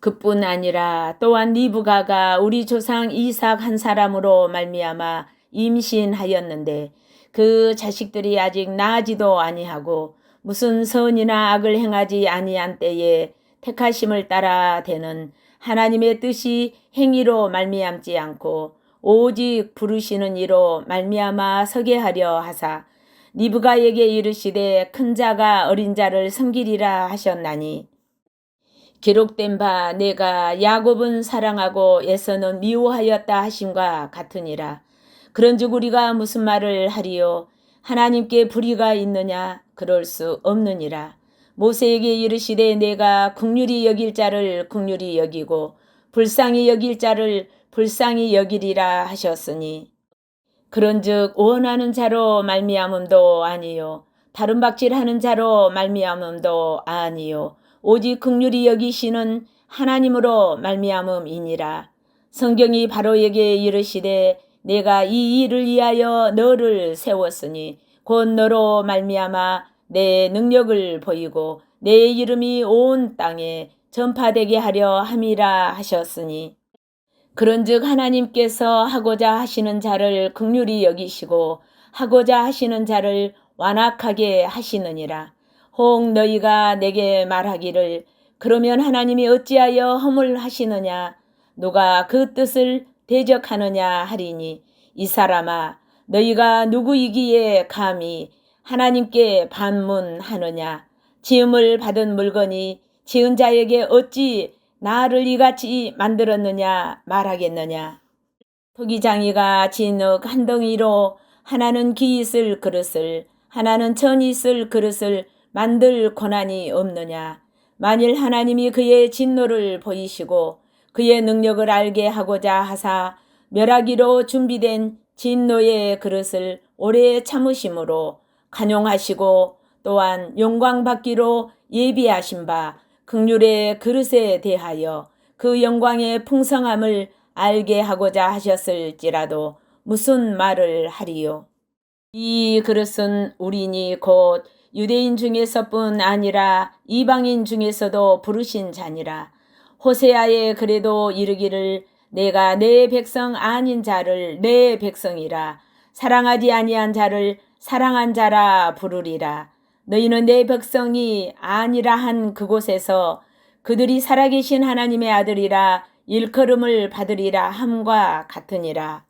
그뿐 아니라 또한 리브가가 우리 조상 이삭 한 사람으로 말미암아 임신하였는데 그 자식들이 아직 나지도 아니하고 무슨 선이나 악을 행하지 아니한 때에 택하심을 따라 되는 하나님의 뜻이 행위로 말미암지 않고 오직 부르시는 이로 말미암아 서게 하려 하사 리브가에게 이르시되 큰 자가 어린 자를 섬기리라 하셨나니 기록된 바 내가 야곱은 사랑하고 에서는 미워하였다 하심과 같으니라. 그런즉 우리가 무슨 말을 하리요? 하나님께 불의가 있느냐? 그럴 수 없느니라. 모세에게 이르시되 내가 긍휼히 여길 자를 긍휼히 여기고 불쌍히 여길 자를 불쌍히 여기리라 하셨으니 그런즉 원하는 자로 말미암음도 아니요 다른 박질하는 자로 말미암음도 아니요 오직 긍휼히 여기시는 하나님으로 말미암음이니라. 성경이 바로에게 이르시되 내가 이 일을 위하여 너를 세웠으니 곧 너로 말미암아 내 능력을 보이고 내 이름이 온 땅에 전파되게 하려 함이라 하셨으니 그런즉 하나님께서 하고자 하시는 자를 긍휼히 여기시고 하고자 하시는 자를 완악하게 하시느니라. 혹 너희가 내게 말하기를 그러면 하나님이 어찌하여 허물하시느냐 누가 그 뜻을 대적하느냐 하리니 이 사람아 너희가 누구이기에 감히 하나님께 반문하느냐 지음을 받은 물건이 지은 자에게 어찌 나를 이같이 만들었느냐 말하겠느냐. 토기장이가 진흙 한 덩이로 하나는 기 있을 그릇을 하나는 천이 있을 그릇을 만들 고난이 없느냐. 만일 하나님이 그의 진노를 보이시고 그의 능력을 알게 하고자 하사 멸하기로 준비된 진노의 그릇을 오래 참으심으로 간용하시고 또한 영광받기로 예비하신 바 긍휼의 그릇에 대하여 그 영광의 풍성함을 알게 하고자 하셨을지라도 무슨 말을 하리요. 이 그릇은 우리니 곧 유대인 중에서뿐 아니라 이방인 중에서도 부르신 자니라. 호세아에 그래도 이르기를 내가 내 백성 아닌 자를 내 백성이라 사랑하지 아니한 자를 사랑한 자라 부르리라. 너희는 내 백성이 아니라 한 그곳에서 그들이 살아계신 하나님의 아들이라 일컬음을 받으리라 함과 같으니라.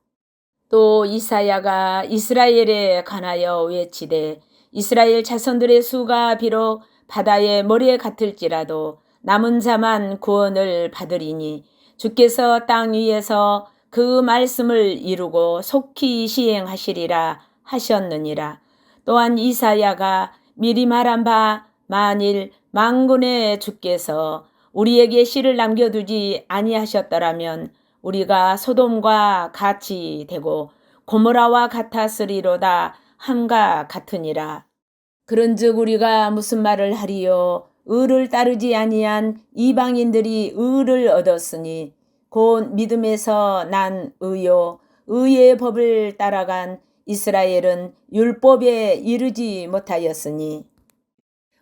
또 이사야가 이스라엘에 관하여 외치되 이스라엘 자손들의 수가 비록 바다의 모래 같을지라도 남은 자만 구원을 받으리니 주께서 땅 위에서 그 말씀을 이루고 속히 시행하시리라 하셨느니라. 또한 이사야가 미리 말한 바 만일 만군의 주께서 우리에게 씨를 남겨두지 아니하셨더라면 우리가 소돔과 같이 되고 고모라와 같았으리로다 함과 같으니라. 그런즉 우리가 무슨 말을 하리요? 의를 따르지 아니한 이방인들이 의를 얻었으니 곧 믿음에서 난 의요 의의 법을 따라간 이스라엘은 율법에 이르지 못하였으니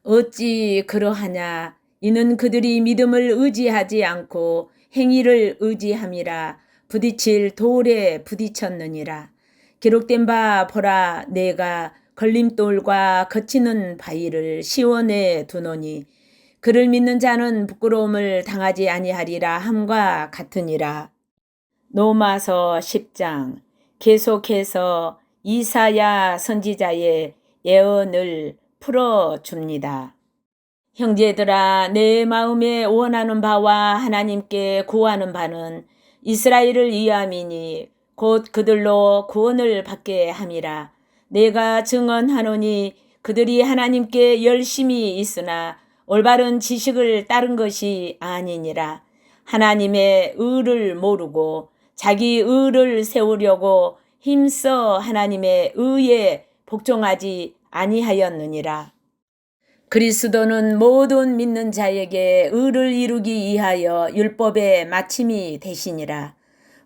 어찌 그러하냐 이는 그들이 믿음을 의지하지 않고 행위를 의지함이라 부딪힐 돌에 부딪혔느니라. 기록된 바 보라 내가 걸림돌과 거치는 바위를 시원해 두노니 그를 믿는 자는 부끄러움을 당하지 아니하리라 함과 같으니라. 로마서 10장 계속해서 이사야 선지자의 예언을 풀어줍니다. 형제들아 내 마음에 원하는 바와 하나님께 구하는 바는 이스라엘을 위함이니 곧 그들로 구원을 받게 함이라. 내가 증언하노니 그들이 하나님께 열심히 있으나 올바른 지식을 따른 것이 아니니라. 하나님의 의를 모르고 자기 의를 세우려고 힘써 하나님의 의에 복종하지 아니하였느니라. 그리스도는 모든 믿는 자에게 의를 이루기 위하여 율법의 마침이 되시니라.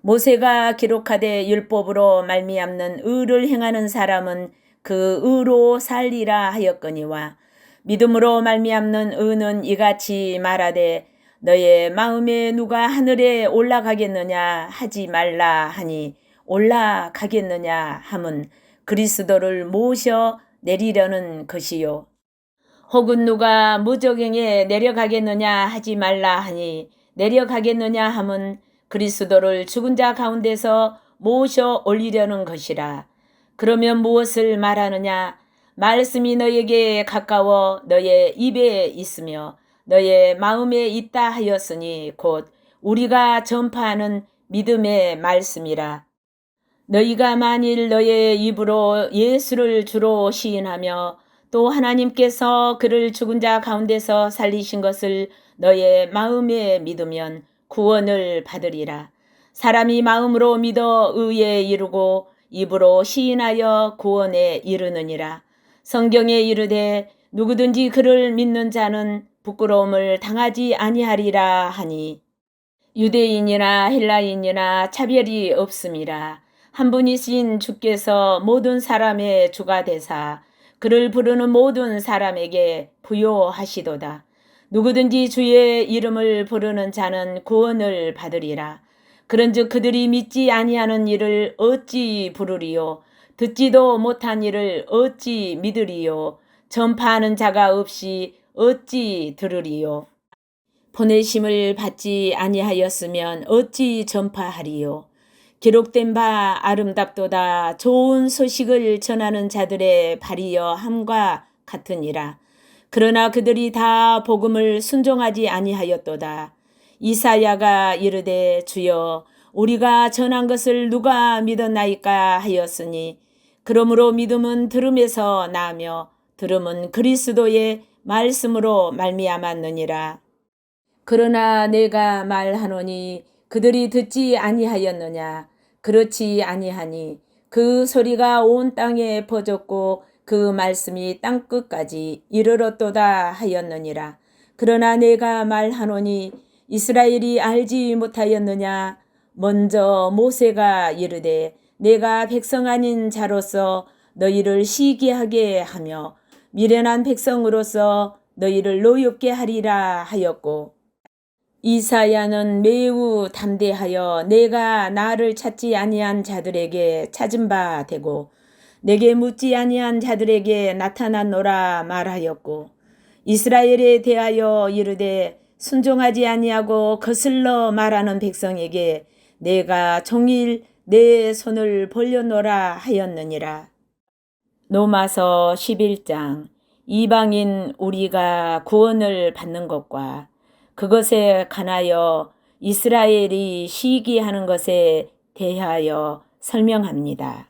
모세가 기록하되 율법으로 말미암는 의를 행하는 사람은 그 의로 살리라 하였거니와 믿음으로 말미암는 의는 이같이 말하되 너의 마음에 누가 하늘에 올라가겠느냐 하지 말라 하니 올라가겠느냐 함은 그리스도를 모셔 내리려는 것이요. 혹은 누가 무저갱에 내려가겠느냐 하지 말라 하니 내려가겠느냐 함은 그리스도를 죽은 자 가운데서 모셔 올리려는 것이라. 그러면 무엇을 말하느냐? 말씀이 너에게 가까워 너의 입에 있으며 너의 마음에 있다 하였으니 곧 우리가 전파하는 믿음의 말씀이라. 너희가 만일 너의 입으로 예수를 주로 시인하며 또 하나님께서 그를 죽은 자 가운데서 살리신 것을 너의 마음에 믿으면 구원을 받으리라. 사람이 마음으로 믿어 의에 이르고 입으로 시인하여 구원에 이르느니라. 성경에 이르되 누구든지 그를 믿는 자는 부끄러움을 당하지 아니하리라 하니 유대인이나 헬라인이나 차별이 없음이라. 한 분이신 주께서 모든 사람의 주가 되사 그를 부르는 모든 사람에게 부요하시도다. 누구든지 주의 이름을 부르는 자는 구원을 받으리라. 그런즉 그들이 믿지 아니하는 일을 어찌 부르리요? 듣지도 못한 일을 어찌 믿으리요? 전파하는 자가 없이 어찌 들으리요? 보내심을 받지 아니하였으면 어찌 전파하리요? 기록된 바 아름답도다 좋은 소식을 전하는 자들의 발이여 함과 같으니라. 그러나 그들이 다 복음을 순종하지 아니하였도다. 이사야가 이르되 주여 우리가 전한 것을 누가 믿었나이까 하였으니 그러므로 믿음은 들음에서 나며 들음은 그리스도의 말씀으로 말미암았느니라. 그러나 내가 말하노니 그들이 듣지 아니하였느냐? 그렇지 아니하니 그 소리가 온 땅에 퍼졌고 그 말씀이 땅끝까지 이르렀도다 하였느니라. 그러나 내가 말하노니 이스라엘이 알지 못하였느냐? 먼저 모세가 이르되 내가 백성 아닌 자로서 너희를 시기하게 하며 미련한 백성으로서 너희를 노엽게 하리라 하였고 이사야는 매우 담대하여 내가 나를 찾지 아니한 자들에게 찾은 바 되고 내게 묻지 아니한 자들에게 나타났노라 말하였고 이스라엘에 대하여 이르되 순종하지 아니하고 거슬러 말하는 백성에게 내가 종일 내 손을 벌려노라 하였느니라. 로마서 11장 이방인 우리가 구원을 받는 것과 그것에 관하여 이스라엘이 시기하는 것에 대하여 설명합니다.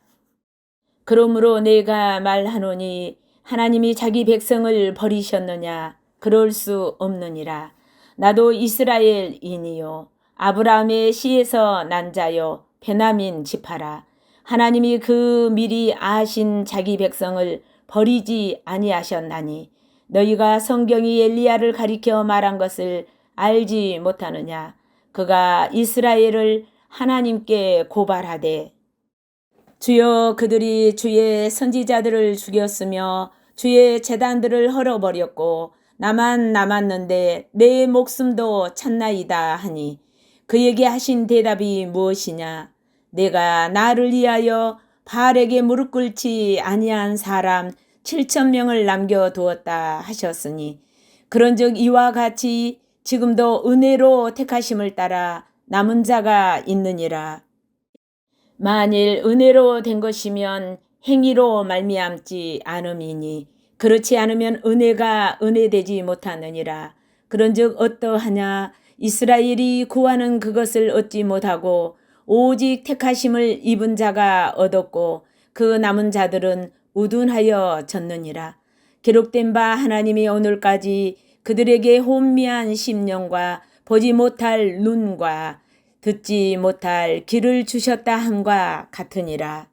그러므로 내가 말하노니 하나님이 자기 백성을 버리셨느냐? 그럴 수 없느니라. 나도 이스라엘인이요 아브라함의 씨에서 난 자요 베냐민 지파라. 하나님이 그 미리 아신 자기 백성을 버리지 아니하셨나니 너희가 성경이 엘리야를 가리켜 말한 것을 알지 못하느냐? 그가 이스라엘을 하나님께 고발하되 주여 그들이 주의 선지자들을 죽였으며 주의 제단들을 헐어버렸고 나만 남았는데 내 목숨도 찾나이다 하니 그에게 하신 대답이 무엇이냐? 내가 나를 위하여 바알에게 무릎 꿇지 아니한 사람 7,000명을 남겨두었다 하셨으니 그런즉 이와 같이 지금도 은혜로 택하심을 따라 남은 자가 있느니라. 만일 은혜로 된 것이면 행위로 말미암지 않음이니 그렇지 않으면 은혜가 은혜되지 못하느니라. 그런즉 어떠하냐? 이스라엘이 구하는 그것을 얻지 못하고 오직 택하심을 입은 자가 얻었고 그 남은 자들은 우둔하여 졌느니라. 기록된 바 하나님이 오늘까지 그들에게 혼미한 심령과 보지 못할 눈과 듣지 못할 귀를 주셨다 함과 같으니라.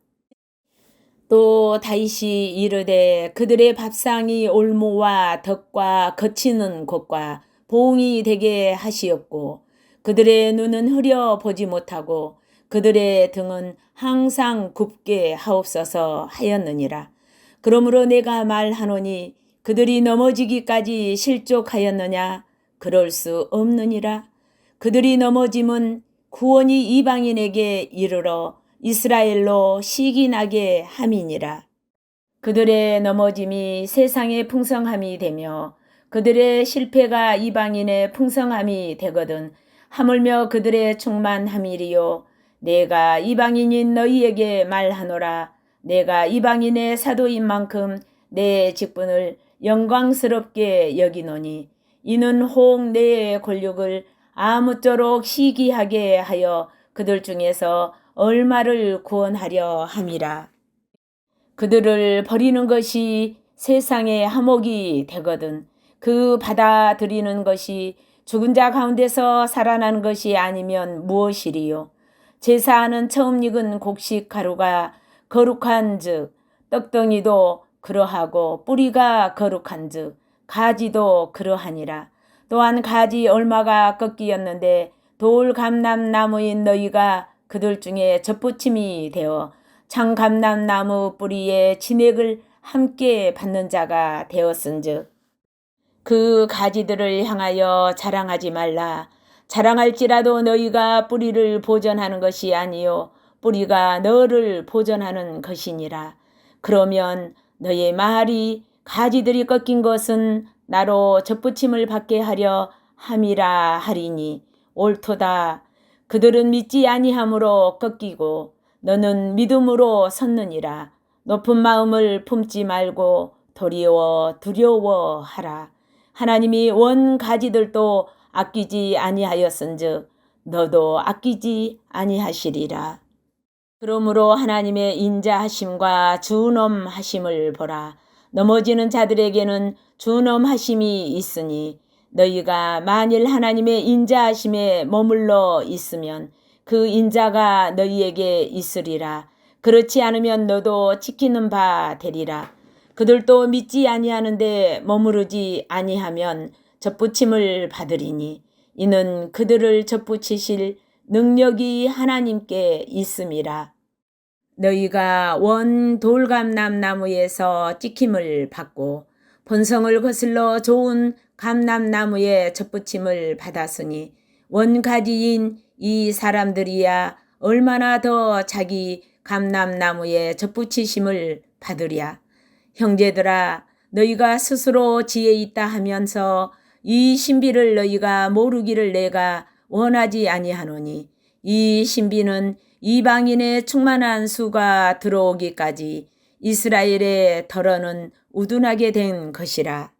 또 다윗이 이르되 그들의 밥상이 올무와 덕과 거치는 곳과 보응이 되게 하시옵고 그들의 눈은 흐려 보지 못하고 그들의 등은 항상 굽게 하옵소서 하였느니라. 그러므로 내가 말하노니 그들이 넘어지기까지 실족하였느냐? 그럴 수 없느니라. 그들이 넘어짐은 구원이 이방인에게 이르러 이스라엘로 시기나게 함이니라. 그들의 넘어짐이 세상의 풍성함이 되며 그들의 실패가 이방인의 풍성함이 되거든 하물며 그들의 충만함이리요. 내가 이방인인 너희에게 말하노라. 내가 이방인의 사도인 만큼 내 직분을 영광스럽게 여기노니 이는 혹 내 권력을 아무쪼록 시기하게 하여 그들 중에서 얼마를 구원하려 함이라. 그들을 버리는 것이 세상의 화목이 되거든 그 받아들이는 것이 죽은 자 가운데서 살아난 것이 아니면 무엇이리요. 제사하는 처음 익은 곡식 가루가 거룩한 즉 떡덩이도 그러하고 뿌리가 거룩한 즉 가지도 그러하니라. 또한 가지 얼마가 꺾이었는데 돌감람나무인 너희가 그들 중에 젖붙임이 되어 창감람나무 뿌리에 진액을 함께 받는 자가 되었은즉 그 가지들을 향하여 자랑하지 말라. 자랑할지라도 너희가 뿌리를 보전하는 것이 아니요 뿌리가 너를 보전하는 것이니라. 그러면 너의 말이 가지들이 꺾인 것은 나로 젖붙임을 받게 하려 함이라 하리니 옳도다. 그들은 믿지 아니함으로 꺾이고 너는 믿음으로 섰느니라. 높은 마음을 품지 말고 도리어 두려워하라. 하나님이 원 가지들도 아끼지 아니하였은즉 너도 아끼지 아니하시리라. 그러므로 하나님의 인자하심과 준엄하심을 보라. 넘어지는 자들에게는 준엄하심이 있으니 너희가 만일 하나님의 인자하심에 머물러 있으면 그 인자가 너희에게 있으리라. 그렇지 않으면 너도 지키는 바 되리라. 그들도 믿지 아니하는데 머무르지 아니하면 젖붙임을 받으리니 이는 그들을 젖붙이실 능력이 하나님께 있음이라. 너희가 원 돌감람나무에서 찍힘을 받고 본성을 거슬러 좋은 감람나무에 젖붙임을 받았으니 원가지인 이 사람들이야 얼마나 더 자기 감람나무에 젖붙이심을 받으랴. 형제들아 너희가 스스로 지혜 있다 하면서 이 신비를 너희가 모르기를 내가 원하지 아니하노니 이 신비는 이방인의 충만한 수가 들어오기까지 이스라엘의 덜어는 우둔하게 된 것이라.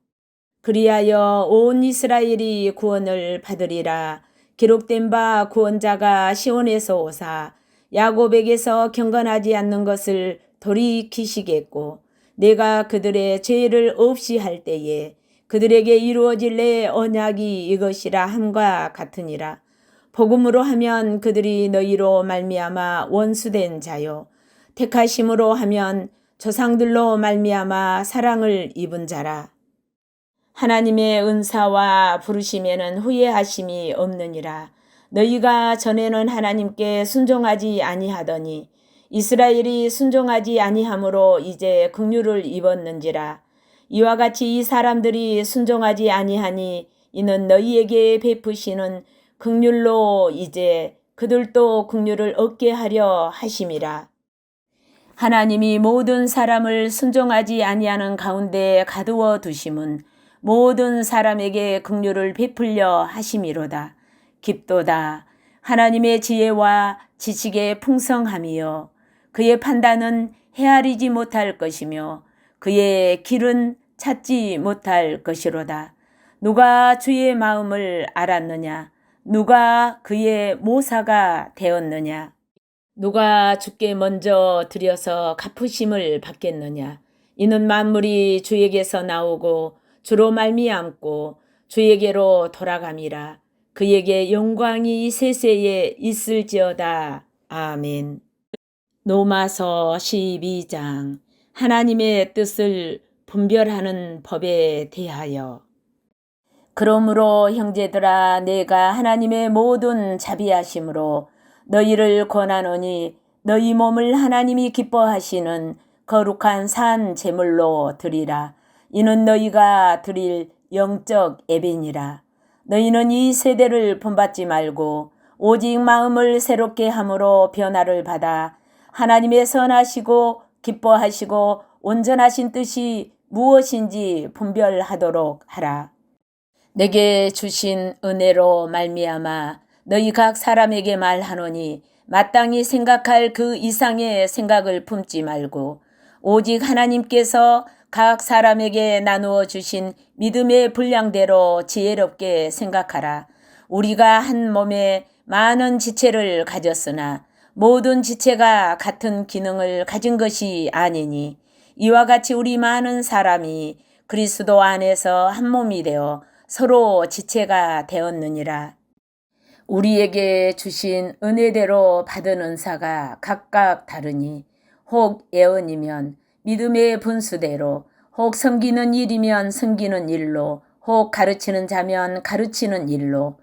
그리하여 온 이스라엘이 구원을 받으리라. 기록된 바 구원자가 시온에서 오사 야곱에게서 경건하지 않는 것을 돌이키시겠고 내가 그들의 죄를 없이 할 때에 그들에게 이루어질 내 언약이 이것이라 함과 같으니라. 복음으로 하면 그들이 너희로 말미암아 원수된 자요 택하심으로 하면 조상들로 말미암아 사랑을 입은 자라. 하나님의 은사와 부르심에는 후회하심이 없느니라. 너희가 전에는 하나님께 순종하지 아니하더니 이스라엘이 순종하지 아니함으로 이제 긍휼을 입었는지라. 이와 같이 이 사람들이 순종하지 아니하니 이는 너희에게 베푸시는 긍휼로 이제 그들도 긍휼을 얻게 하려 하심이라. 하나님이 모든 사람을 순종하지 아니하는 가운데 가두어 두심은 모든 사람에게 긍휼을 베풀려 하심이로다. 깊도다. 하나님의 지혜와 지식의 풍성함이요 그의 판단은 헤아리지 못할 것이며 그의 길은 찾지 못할 것이로다. 누가 주의 마음을 알았느냐? 누가 그의 모사가 되었느냐? 누가 주께 먼저 드려서 갚으심을 받겠느냐? 이는 만물이 주에게서 나오고 주로 말미암고 주에게로 돌아감이라. 그에게 영광이 세세에 있을지어다. 아멘. 로마서 12장 하나님의 뜻을 분별하는 법에 대하여. 그러므로 형제들아 내가 하나님의 모든 자비하심으로 너희를 권하노니 너희 몸을 하나님이 기뻐하시는 거룩한 산 제물로 드리라. 이는 너희가 드릴 영적 예배니라. 너희는 이 세대를 본받지 말고 오직 마음을 새롭게 함으로 변화를 받아 하나님의 선하시고 기뻐하시고 온전하신 뜻이 무엇인지 분별하도록 하라. 내게 주신 은혜로 말미암아 너희 각 사람에게 말하노니 마땅히 생각할 그 이상의 생각을 품지 말고 오직 하나님께서 각 사람에게 나누어 주신 믿음의 분량대로 지혜롭게 생각하라. 우리가 한 몸에 많은 지체를 가졌으나 모든 지체가 같은 기능을 가진 것이 아니니 이와 같이 우리 많은 사람이 그리스도 안에서 한 몸이 되어 서로 지체가 되었느니라. 우리에게 주신 은혜대로 받은 은사가 각각 다르니 혹 예언이면 믿음의 분수대로, 혹 섬기는 일이면 섬기는 일로, 혹 가르치는 자면 가르치는 일로,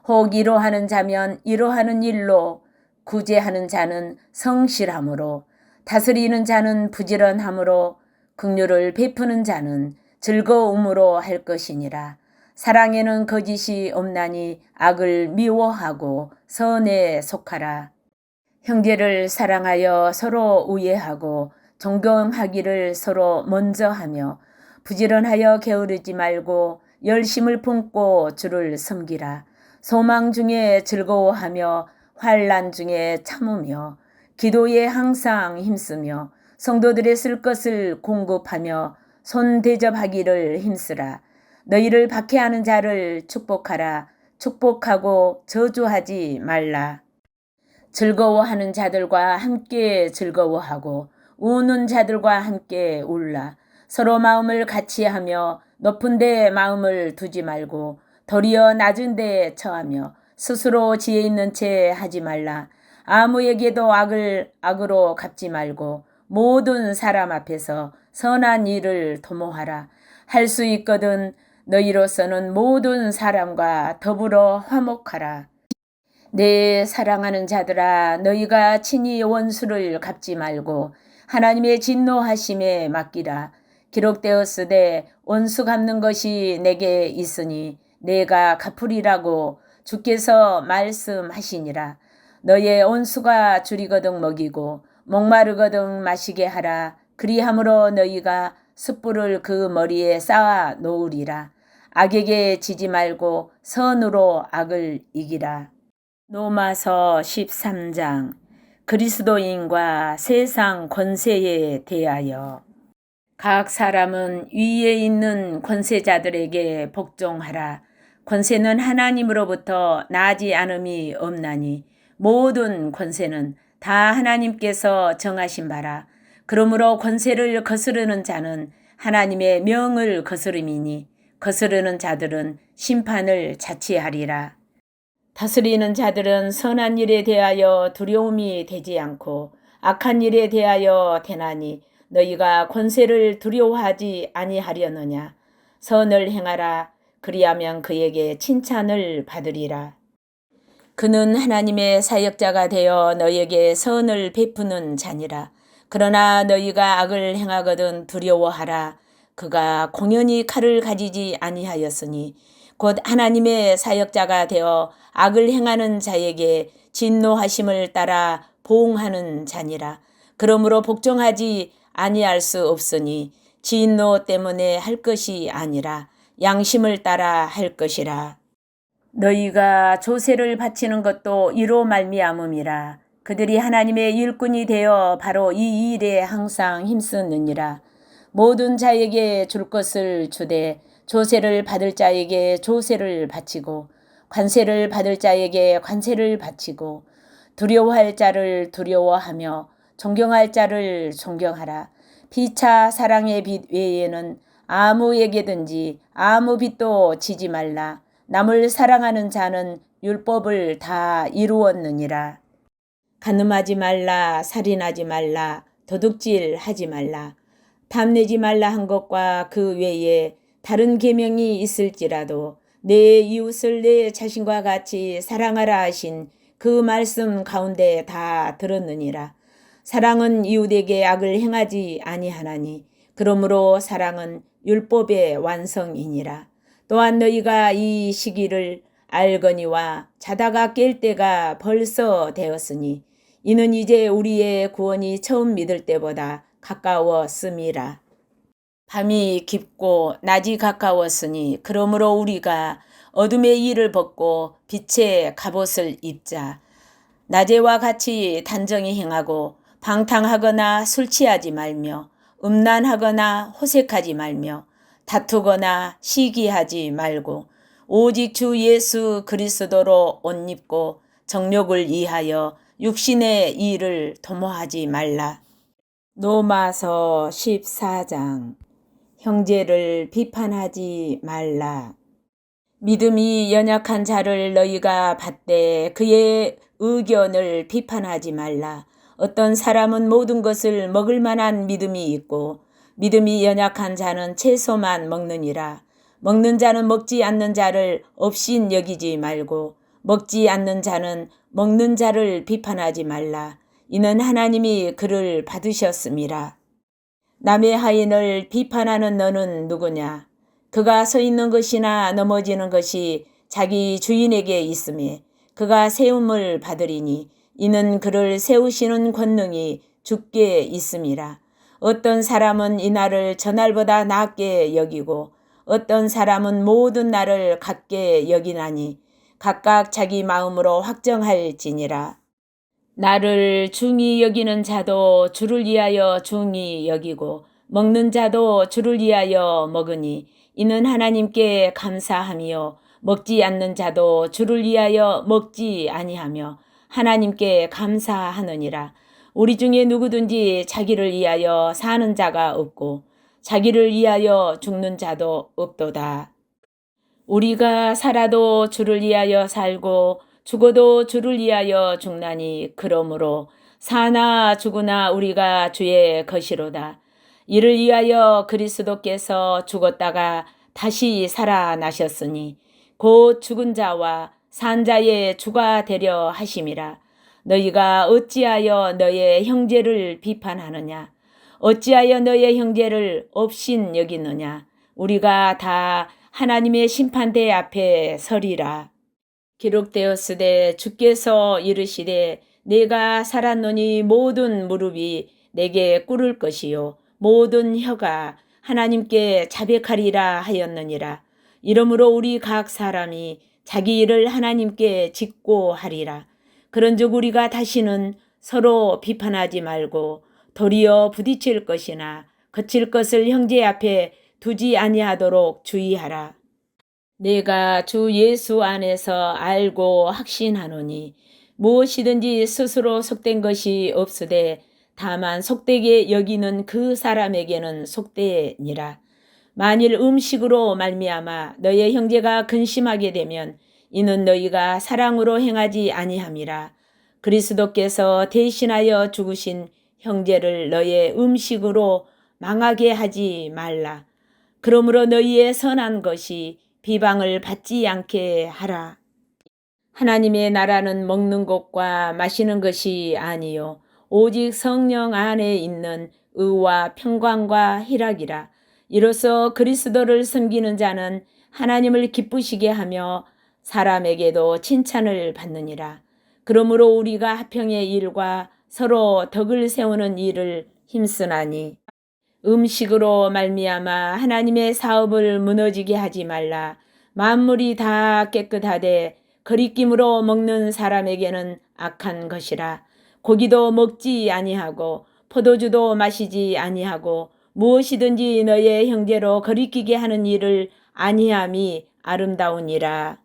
혹 이로하는 자면 이로하는 일로, 구제하는 자는 성실함으로, 다스리는 자는 부지런함으로, 긍휼을 베푸는 자는 즐거움으로 할 것이니라. 사랑에는 거짓이 없나니 악을 미워하고 선에 속하라. 형제를 사랑하여 서로 우애하고 존경하기를 서로 먼저 하며 부지런하여 게으르지 말고 열심을 품고 주를 섬기라. 소망 중에 즐거워하며 환난 중에 참으며 기도에 항상 힘쓰며 성도들의 쓸 것을 공급하며 손 대접하기를 힘쓰라. 너희를 박해하는 자를 축복하라. 축복하고 저주하지 말라. 즐거워하는 자들과 함께 즐거워하고 우는 자들과 함께 울라. 서로 마음을 같이 하며 높은 데 마음을 두지 말고 도리어 낮은 데에 처하며 스스로 지혜 있는 채 하지 말라. 아무에게도 악을 악으로 갚지 말고 모든 사람 앞에서 선한 일을 도모하라. 할 수 있거든 너희로서는 모든 사람과 더불어 화목하라. 내 사랑하는 자들아 너희가 친히 원수를 갚지 말고 하나님의 진노하심에 맡기라. 기록되었으되 원수 갚는 것이 내게 있으니 내가 갚으리라고 주께서 말씀하시니라. 너의 원수가 줄이거든 먹이고 목마르거든 마시게 하라. 그리함으로 너희가 숯불을 그 머리에 쌓아 놓으리라. 악에게 지지 말고 선으로 악을 이기라. 로마서 13장 그리스도인과 세상 권세에 대하여. 각 사람은 위에 있는 권세자들에게 복종하라. 권세는 하나님으로부터 나지 않음이 없나니 모든 권세는 다 하나님께서 정하신 바라. 그러므로 권세를 거스르는 자는 하나님의 명을 거스름이니 거스르는 자들은 심판을 자취하리라. 다스리는 자들은 선한 일에 대하여 두려움이 되지 않고 악한 일에 대하여 되나니 너희가 권세를 두려워하지 아니하려느냐. 선을 행하라. 그리하면 그에게 칭찬을 받으리라. 그는 하나님의 사역자가 되어 너희에게 선을 베푸는 자니라. 그러나 너희가 악을 행하거든 두려워하라. 그가 공연히 칼을 가지지 아니하였으니 곧 하나님의 사역자가 되어 악을 행하는 자에게 진노하심을 따라 보응하는 자니라. 그러므로 복종하지 아니할 수 없으니 진노 때문에 할 것이 아니라 양심을 따라 할 것이라. 너희가 조세를 바치는 것도 이로 말미암음이라. 그들이 하나님의 일꾼이 되어 바로 이 일에 항상 힘쓰느니라. 모든 자에게 줄 것을 주되 조세를 받을 자에게 조세를 바치고 관세를 받을 자에게 관세를 바치고 두려워할 자를 두려워하며 존경할 자를 존경하라. 피차 사랑의 빛 외에는 아무에게든지 아무 빚도 지지 말라. 남을 사랑하는 자는 율법을 다 이루었느니라. 간음하지 말라, 살인하지 말라, 도둑질하지 말라, 탐내지 말라 한 것과 그 외에 다른 계명이 있을지라도 내 이웃을 내 자신과 같이 사랑하라 하신 그 말씀 가운데 다 들었느니라. 사랑은 이웃에게 악을 행하지 아니하나니 그러므로 사랑은 율법의 완성이니라. 또한 너희가 이 시기를 알거니와 자다가 깰 때가 벌써 되었으니 이는 이제 우리의 구원이 처음 믿을 때보다 가까웠음이라. 밤이 깊고 낮이 가까웠으니 그러므로 우리가 어둠의 일을 벗고 빛의 갑옷을 입자. 낮에와 같이 단정히 행하고 방탕하거나 술 취하지 말며 음란하거나 호색하지 말며 다투거나 시기하지 말고 오직 주 예수 그리스도로 옷 입고 정욕을 이하여 육신의 일을 도모하지 말라. 로마서 14장. 형제를 비판하지 말라. 믿음이 연약한 자를 너희가 받되 그의 의견을 비판하지 말라. 어떤 사람은 모든 것을 먹을 만한 믿음이 있고 믿음이 연약한 자는 채소만 먹느니라. 먹는 자는 먹지 않는 자를 업신 여기지 말고 먹지 않는 자는 먹는 자를 비판하지 말라. 이는 하나님이 그를 받으셨음이라. 남의 하인을 비판하는 너는 누구냐? 그가 서 있는 것이나 넘어지는 것이 자기 주인에게 있음에 그가 세움을 받으리니 이는 그를 세우시는 권능이 주께 있음이라. 어떤 사람은 이 날을 저날보다 낮게 여기고 어떤 사람은 모든 날을 같게 여기나니 각각 자기 마음으로 확정할지니라. 나를 중히 여기는 자도 주를 위하여 중히 여기고 먹는 자도 주를 위하여 먹으니 이는 하나님께 감사하며 먹지 않는 자도 주를 위하여 먹지 아니하며 하나님께 감사하느니라. 우리 중에 누구든지 자기를 위하여 사는 자가 없고 자기를 위하여 죽는 자도 없도다. 우리가 살아도 주를 위하여 살고 죽어도 주를 위하여 죽나니 그러므로 사나 죽으나 우리가 주의 것이로다. 이를 위하여 그리스도께서 죽었다가 다시 살아나셨으니 곧 죽은 자와 산 자의 주가 되려 하심이라. 너희가 어찌하여 너의 형제를 비판하느냐? 어찌하여 너의 형제를 업신 여기느냐? 우리가 다 하나님의 심판대 앞에 서리라. 기록되었으되 주께서 이르시되 내가 살았노니 모든 무릎이 내게 꿇을 것이요 모든 혀가 하나님께 자백하리라 하였느니라. 이러므로 우리 각 사람이 자기 일을 하나님께 짓고 하리라. 그런즉 우리가 다시는 서로 비판하지 말고 도리어 부딪힐 것이나 거칠 것을 형제 앞에 두지 아니하도록 주의하라. 내가 주 예수 안에서 알고 확신하노니 무엇이든지 스스로 속된 것이 없으되 다만 속되게 여기는 그 사람에게는 속되니라. 만일 음식으로 말미암아 너의 형제가 근심하게 되면 이는 너희가 사랑으로 행하지 아니함이라. 그리스도께서 대신하여 죽으신 형제를 너의 음식으로 망하게 하지 말라. 그러므로 너희의 선한 것이 비방을 받지 않게 하라. 하나님의 나라는 먹는 것과 마시는 것이 아니요 오직 성령 안에 있는 의와 평강과 희락이라. 이로써 그리스도를 섬기는 자는 하나님을 기쁘시게 하며 사람에게도 칭찬을 받느니라. 그러므로 우리가 화평의 일과 서로 덕을 세우는 일을 힘쓰나니 음식으로 말미암아 하나님의 사업을 무너지게 하지 말라. 만물이 다 깨끗하되 거리낌으로 먹는 사람에게는 악한 것이라. 고기도 먹지 아니하고 포도주도 마시지 아니하고 무엇이든지 너의 형제로 거리끼게 하는 일을 아니함이 아름다우니라.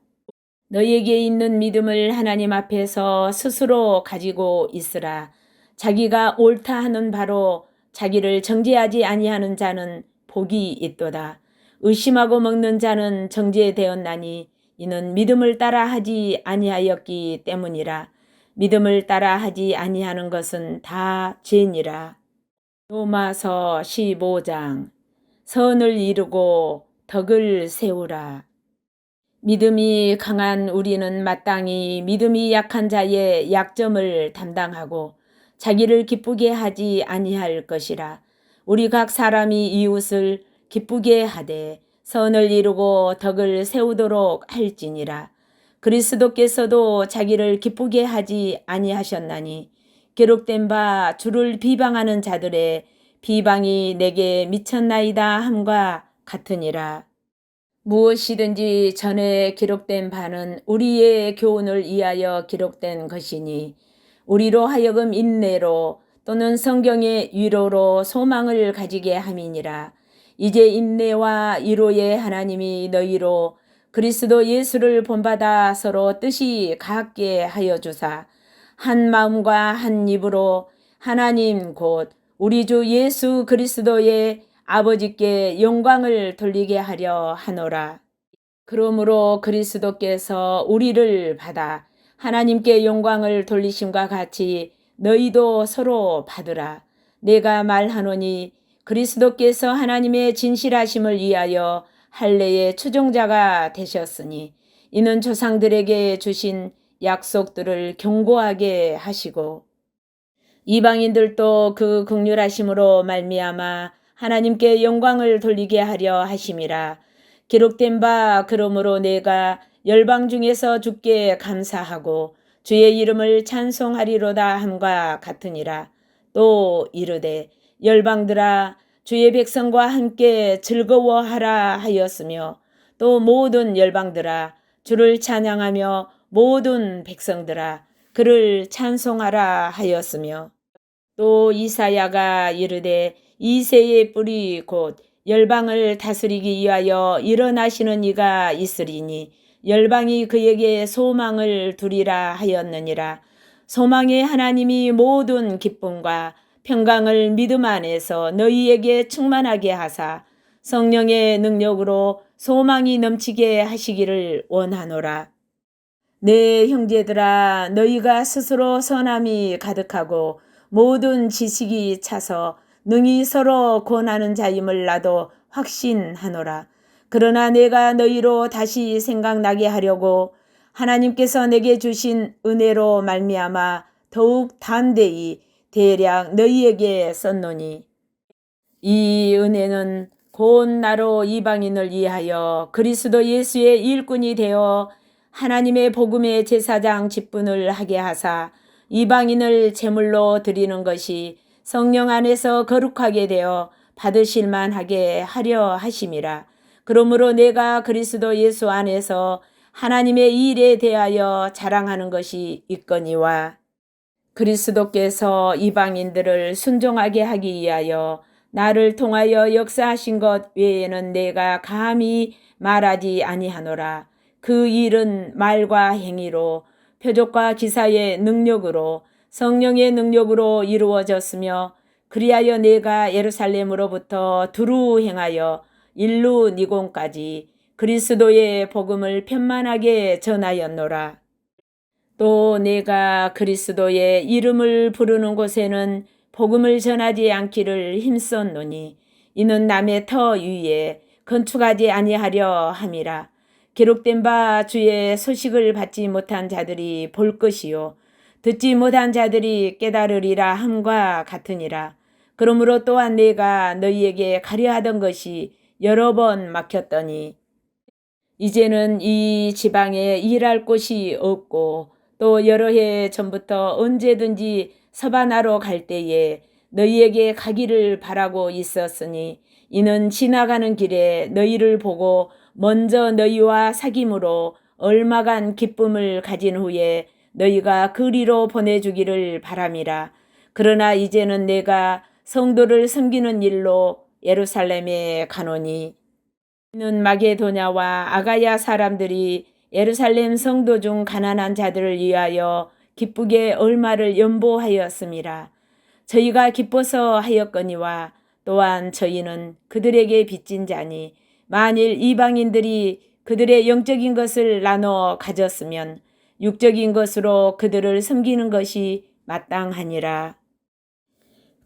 너에게 있는 믿음을 하나님 앞에서 스스로 가지고 있으라. 자기가 옳다 하는 바로 자기를 정죄하지 아니하는 자는 복이 있도다. 의심하고 먹는 자는 정죄되었나니 이는 믿음을 따라 하지 아니하였기 때문이라. 믿음을 따라 하지 아니하는 것은 다 죄니라. 로마서 15장. 선을 이루고 덕을 세우라. 믿음이 강한 우리는 마땅히 믿음이 약한 자의 약점을 담당하고 자기를 기쁘게 하지 아니할 것이라. 우리 각 사람이 이웃을 기쁘게 하되 선을 이루고 덕을 세우도록 할지니라. 그리스도께서도 자기를 기쁘게 하지 아니하셨나니 기록된 바 주를 비방하는 자들의 비방이 내게 미쳤나이다 함과 같으니라. 무엇이든지 전에 기록된 바는 우리의 교훈을 위하여 기록된 것이니 우리로 하여금 인내로 또는 성경의 위로로 소망을 가지게 함이니라. 이제 인내와 위로의 하나님이 너희로 그리스도 예수를 본받아 서로 뜻이 같게 하여 주사 한 마음과 한 입으로 하나님 곧 우리 주 예수 그리스도의 아버지께 영광을 돌리게 하려 하노라. 그러므로 그리스도께서 우리를 받아 하나님께 영광을 돌리심과 같이 너희도 서로 받으라. 내가 말하노니 그리스도께서 하나님의 진실하심을 위하여 할례의 추종자가 되셨으니 이는 조상들에게 주신 약속들을 견고하게 하시고 이방인들도 그 긍휼하심으로 말미암아 하나님께 영광을 돌리게 하려 하심이라. 기록된 바 그러므로 내가 열방 중에서 주께 감사하고 주의 이름을 찬송하리로다 함과 같으니라. 또 이르되 열방들아 주의 백성과 함께 즐거워하라 하였으며 또 모든 열방들아 주를 찬양하며 모든 백성들아 그를 찬송하라 하였으며 또 이사야가 이르되 이새의 뿌리 곧 열방을 다스리기 위하여 일어나시는 이가 있으리니 열방이 그에게 소망을 두리라 하였느니라. 소망의 하나님이 모든 기쁨과 평강을 믿음 안에서 너희에게 충만하게 하사 성령의 능력으로 소망이 넘치게 하시기를 원하노라. 내 형제들아 너희가 스스로 선함이 가득하고 모든 지식이 차서 능히 서로 권하는 자임을 나도 확신하노라. 그러나 내가 너희로 다시 생각나게 하려고 하나님께서 내게 주신 은혜로 말미암아 더욱 담대히 대략 너희에게 썼노니 이 은혜는 곧 나로 이방인을 위하여 그리스도 예수의 일꾼이 되어 하나님의 복음의 제사장 직분을 하게 하사 이방인을 제물로 드리는 것이 성령 안에서 거룩하게 되어 받으실 만하게 하려 하심이라. 그러므로 내가 그리스도 예수 안에서 하나님의 일에 대하여 자랑하는 것이 있거니와 그리스도께서 이방인들을 순종하게 하기 위하여 나를 통하여 역사하신 것 외에는 내가 감히 말하지 아니하노라. 그 일은 말과 행위로 표적과 기사의 능력으로 성령의 능력으로 이루어졌으며 그리하여 내가 예루살렘으로부터 두루 행하여 일루 니곤까지 그리스도의 복음을 편만하게 전하였노라. 또 내가 그리스도의 이름을 부르는 곳에는 복음을 전하지 않기를 힘썼노니 이는 남의 터 위에 건축하지 아니하려 함이라. 기록된 바 주의 소식을 받지 못한 자들이 볼 것이요 듣지 못한 자들이 깨달으리라 함과 같으니라. 그러므로 또한 내가 너희에게 가려하던 것이 여러 번 막혔더니 이제는 이 지방에 일할 곳이 없고 또 여러 해 전부터 언제든지 서바나로 갈 때에 너희에게 가기를 바라고 있었으니 이는 지나가는 길에 너희를 보고 먼저 너희와 사귐으로 얼마간 기쁨을 가진 후에 너희가 그리로 보내주기를 바람이라. 그러나 이제는 내가 성도를 섬기는 일로 예루살렘에 가노니 이는 마게도냐와 아가야 사람들이 예루살렘 성도 중 가난한 자들을 위하여 기쁘게 얼마를 연보하였음이라. 저희가 기뻐서 하였거니와 또한 저희는 그들에게 빚진 자니 만일 이방인들이 그들의 영적인 것을 나눠 가졌으면 육적인 것으로 그들을 섬기는 것이 마땅하니라.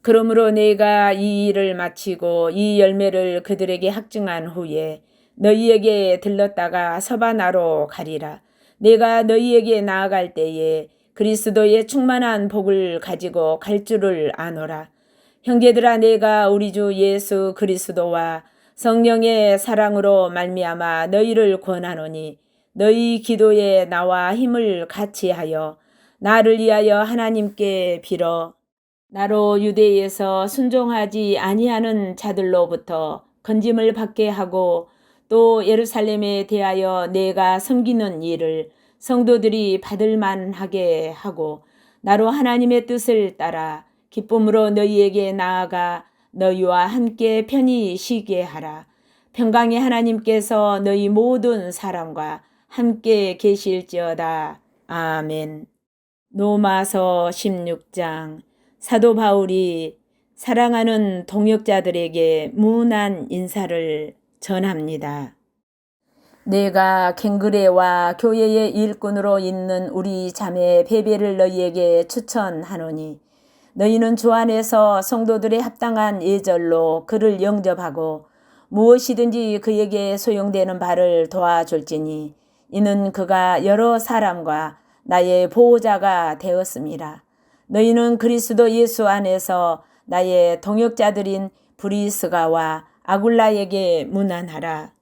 그러므로 내가 이 일을 마치고 이 열매를 그들에게 확증한 후에 너희에게 들렀다가 서바나로 가리라. 내가 너희에게 나아갈 때에 그리스도의 충만한 복을 가지고 갈 줄을 아노라. 형제들아, 내가 우리 주 예수 그리스도와 성령의 사랑으로 말미암아 너희를 권하노니 너희 기도에 나와 힘을 같이 하여 나를 위하여 하나님께 빌어 나로 유대에서 순종하지 아니하는 자들로부터 건짐을 받게 하고 또 예루살렘에 대하여 내가 섬기는 일을 성도들이 받을 만하게 하고 나로 하나님의 뜻을 따라 기쁨으로 너희에게 나아가 너희와 함께 편히 쉬게 하라. 평강의 하나님께서 너희 모든 사람과 함께 계실지어다. 아멘. 로마서 16장. 사도 바울이 사랑하는 동역자들에게 무난 인사를 전합니다. 내가 갱그레와 교회의 일꾼으로 있는 우리 자매 베베를 너희에게 추천하노니 너희는 주 안에서 성도들의 합당한 예절로 그를 영접하고 무엇이든지 그에게 소용되는 바를 도와줄지니 이는 그가 여러 사람과 나의 보호자가 되었습니다. 너희는 그리스도 예수 안에서 나의 동역자들인 브리스가와 아굴라에게 문안하라.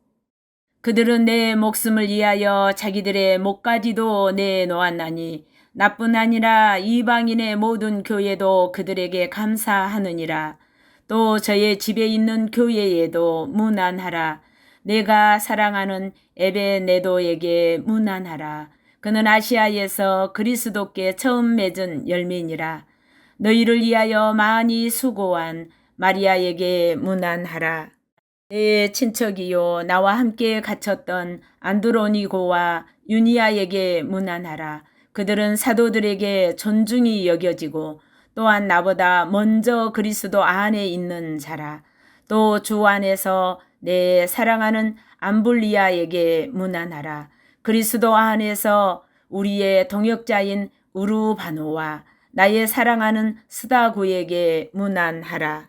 그들은 내 목숨을 위하여 자기들의 목까지도 내놓았나니 나뿐 아니라 이방인의 모든 교회도 그들에게 감사하느니라. 또 저의 집에 있는 교회에도 문안하라. 내가 사랑하는 에베네도에게 문안하라. 그는 아시아에서 그리스도께 처음 맺은 열매니라. 너희를 위하여 많이 수고한 마리아에게 문안하라. 내 친척이요 나와 함께 갇혔던 안드로니고와 유니아에게 문안하라. 그들은 사도들에게 존중이 여겨지고 또한 나보다 먼저 그리스도 안에 있는 자라. 또 주 안에서 내 사랑하는 암블리아에게 문안하라. 그리스도 안에서 우리의 동역자인 우르바노와 나의 사랑하는 스다구에게 문안하라.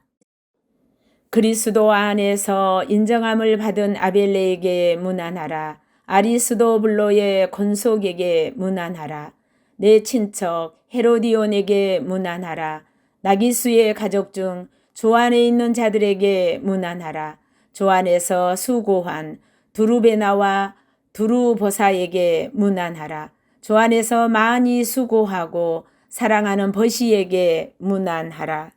그리스도 안에서 인정함을 받은 아벨레에게 문안하라. 아리스도블로의 권속에게 문안하라. 내 친척 헤로디온에게 문안하라. 나기수의 가족 중 주 안에 있는 자들에게 문안하라. 주 안에서 수고한 두루베나와 두루보사에게 문안하라. 주 안에서 많이 수고하고 사랑하는 버시에게 문안하라.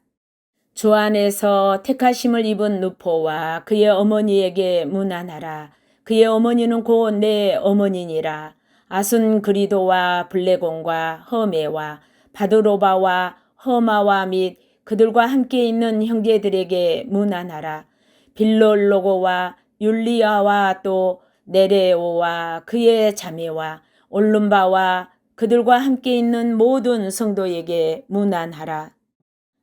주 안에서 택하심을 입은 누포와 그의 어머니에게 문안하라. 그의 어머니는 곧 내 어머니니라. 아순그리도와 블레곤과 허메와 바드로바와 허마와 및 그들과 함께 있는 형제들에게 문안하라. 빌롤로고와 율리아와 또 네레오와 그의 자매와 올lum바와 그들과 함께 있는 모든 성도에게 문안하라.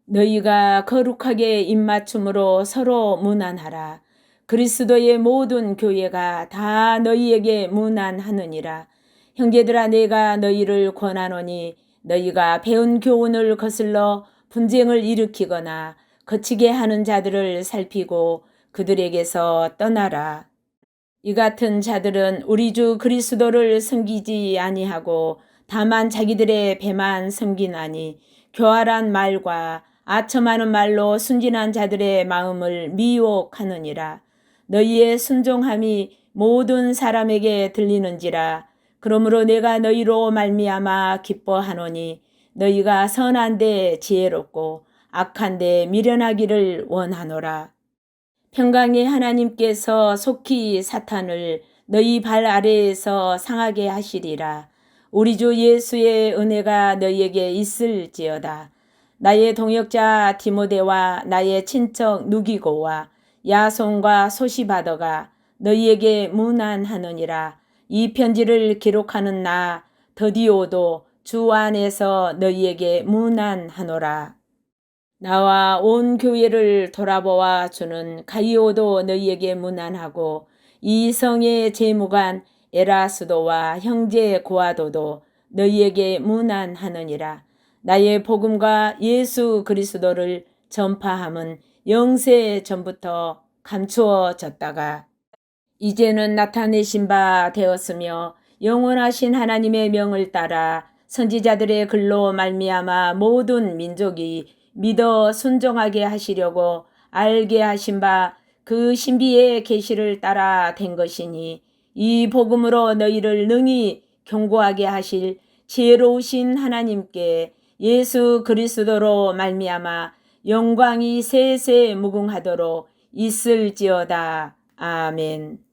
너희가 거룩하게 입맞춤으로 서로 문안하라. 그리스도의 모든 교회가 다 너희에게 문안하느니라. 형제들아, 내가 너희를 권하노니 너희가 배운 교훈을 거슬러 분쟁을 일으키거나 거치게 하는 자들을 살피고 그들에게서 떠나라. 이 같은 자들은 우리 주 그리스도를 섬기지 아니하고 다만 자기들의 배만 섬기나니 교활한 말과 아첨하는 말로 순진한 자들의 마음을 미혹하느니라. 너희의 순종함이 모든 사람에게 들리는지라. 그러므로 내가 너희로 말미암아 기뻐하노니 너희가 선한데 지혜롭고 악한데 미련하기를 원하노라. 평강의 하나님께서 속히 사탄을 너희 발 아래에서 상하게 하시리라. 우리 주 예수의 은혜가 너희에게 있을지어다. 나의 동역자 디모데와 나의 친척 누기고와 야손과 소시바더가 너희에게 문안하느니라. 이 편지를 기록하는 나 더디오도 주 안에서 너희에게 문안하노라. 나와 온 교회를 돌아보아 주는 가이오도 너희에게 문안하고 이 성의 재무관 에라스도와 형제 고아도도 너희에게 문안하느니라. 나의 복음과 예수 그리스도를 전파함은 영세 전부터 감추어졌다가 이제는 나타내신 바 되었으며 영원하신 하나님의 명을 따라 선지자들의 글로 말미암아 모든 민족이 믿어 순종하게 하시려고 알게 하신 바 그 신비의 계시를 따라 된 것이니 이 복음으로 너희를 능히 경고하게 하실 지혜로우신 하나님께 예수 그리스도로 말미암아 영광이 세세 무궁하도록 있을지어다. 아멘.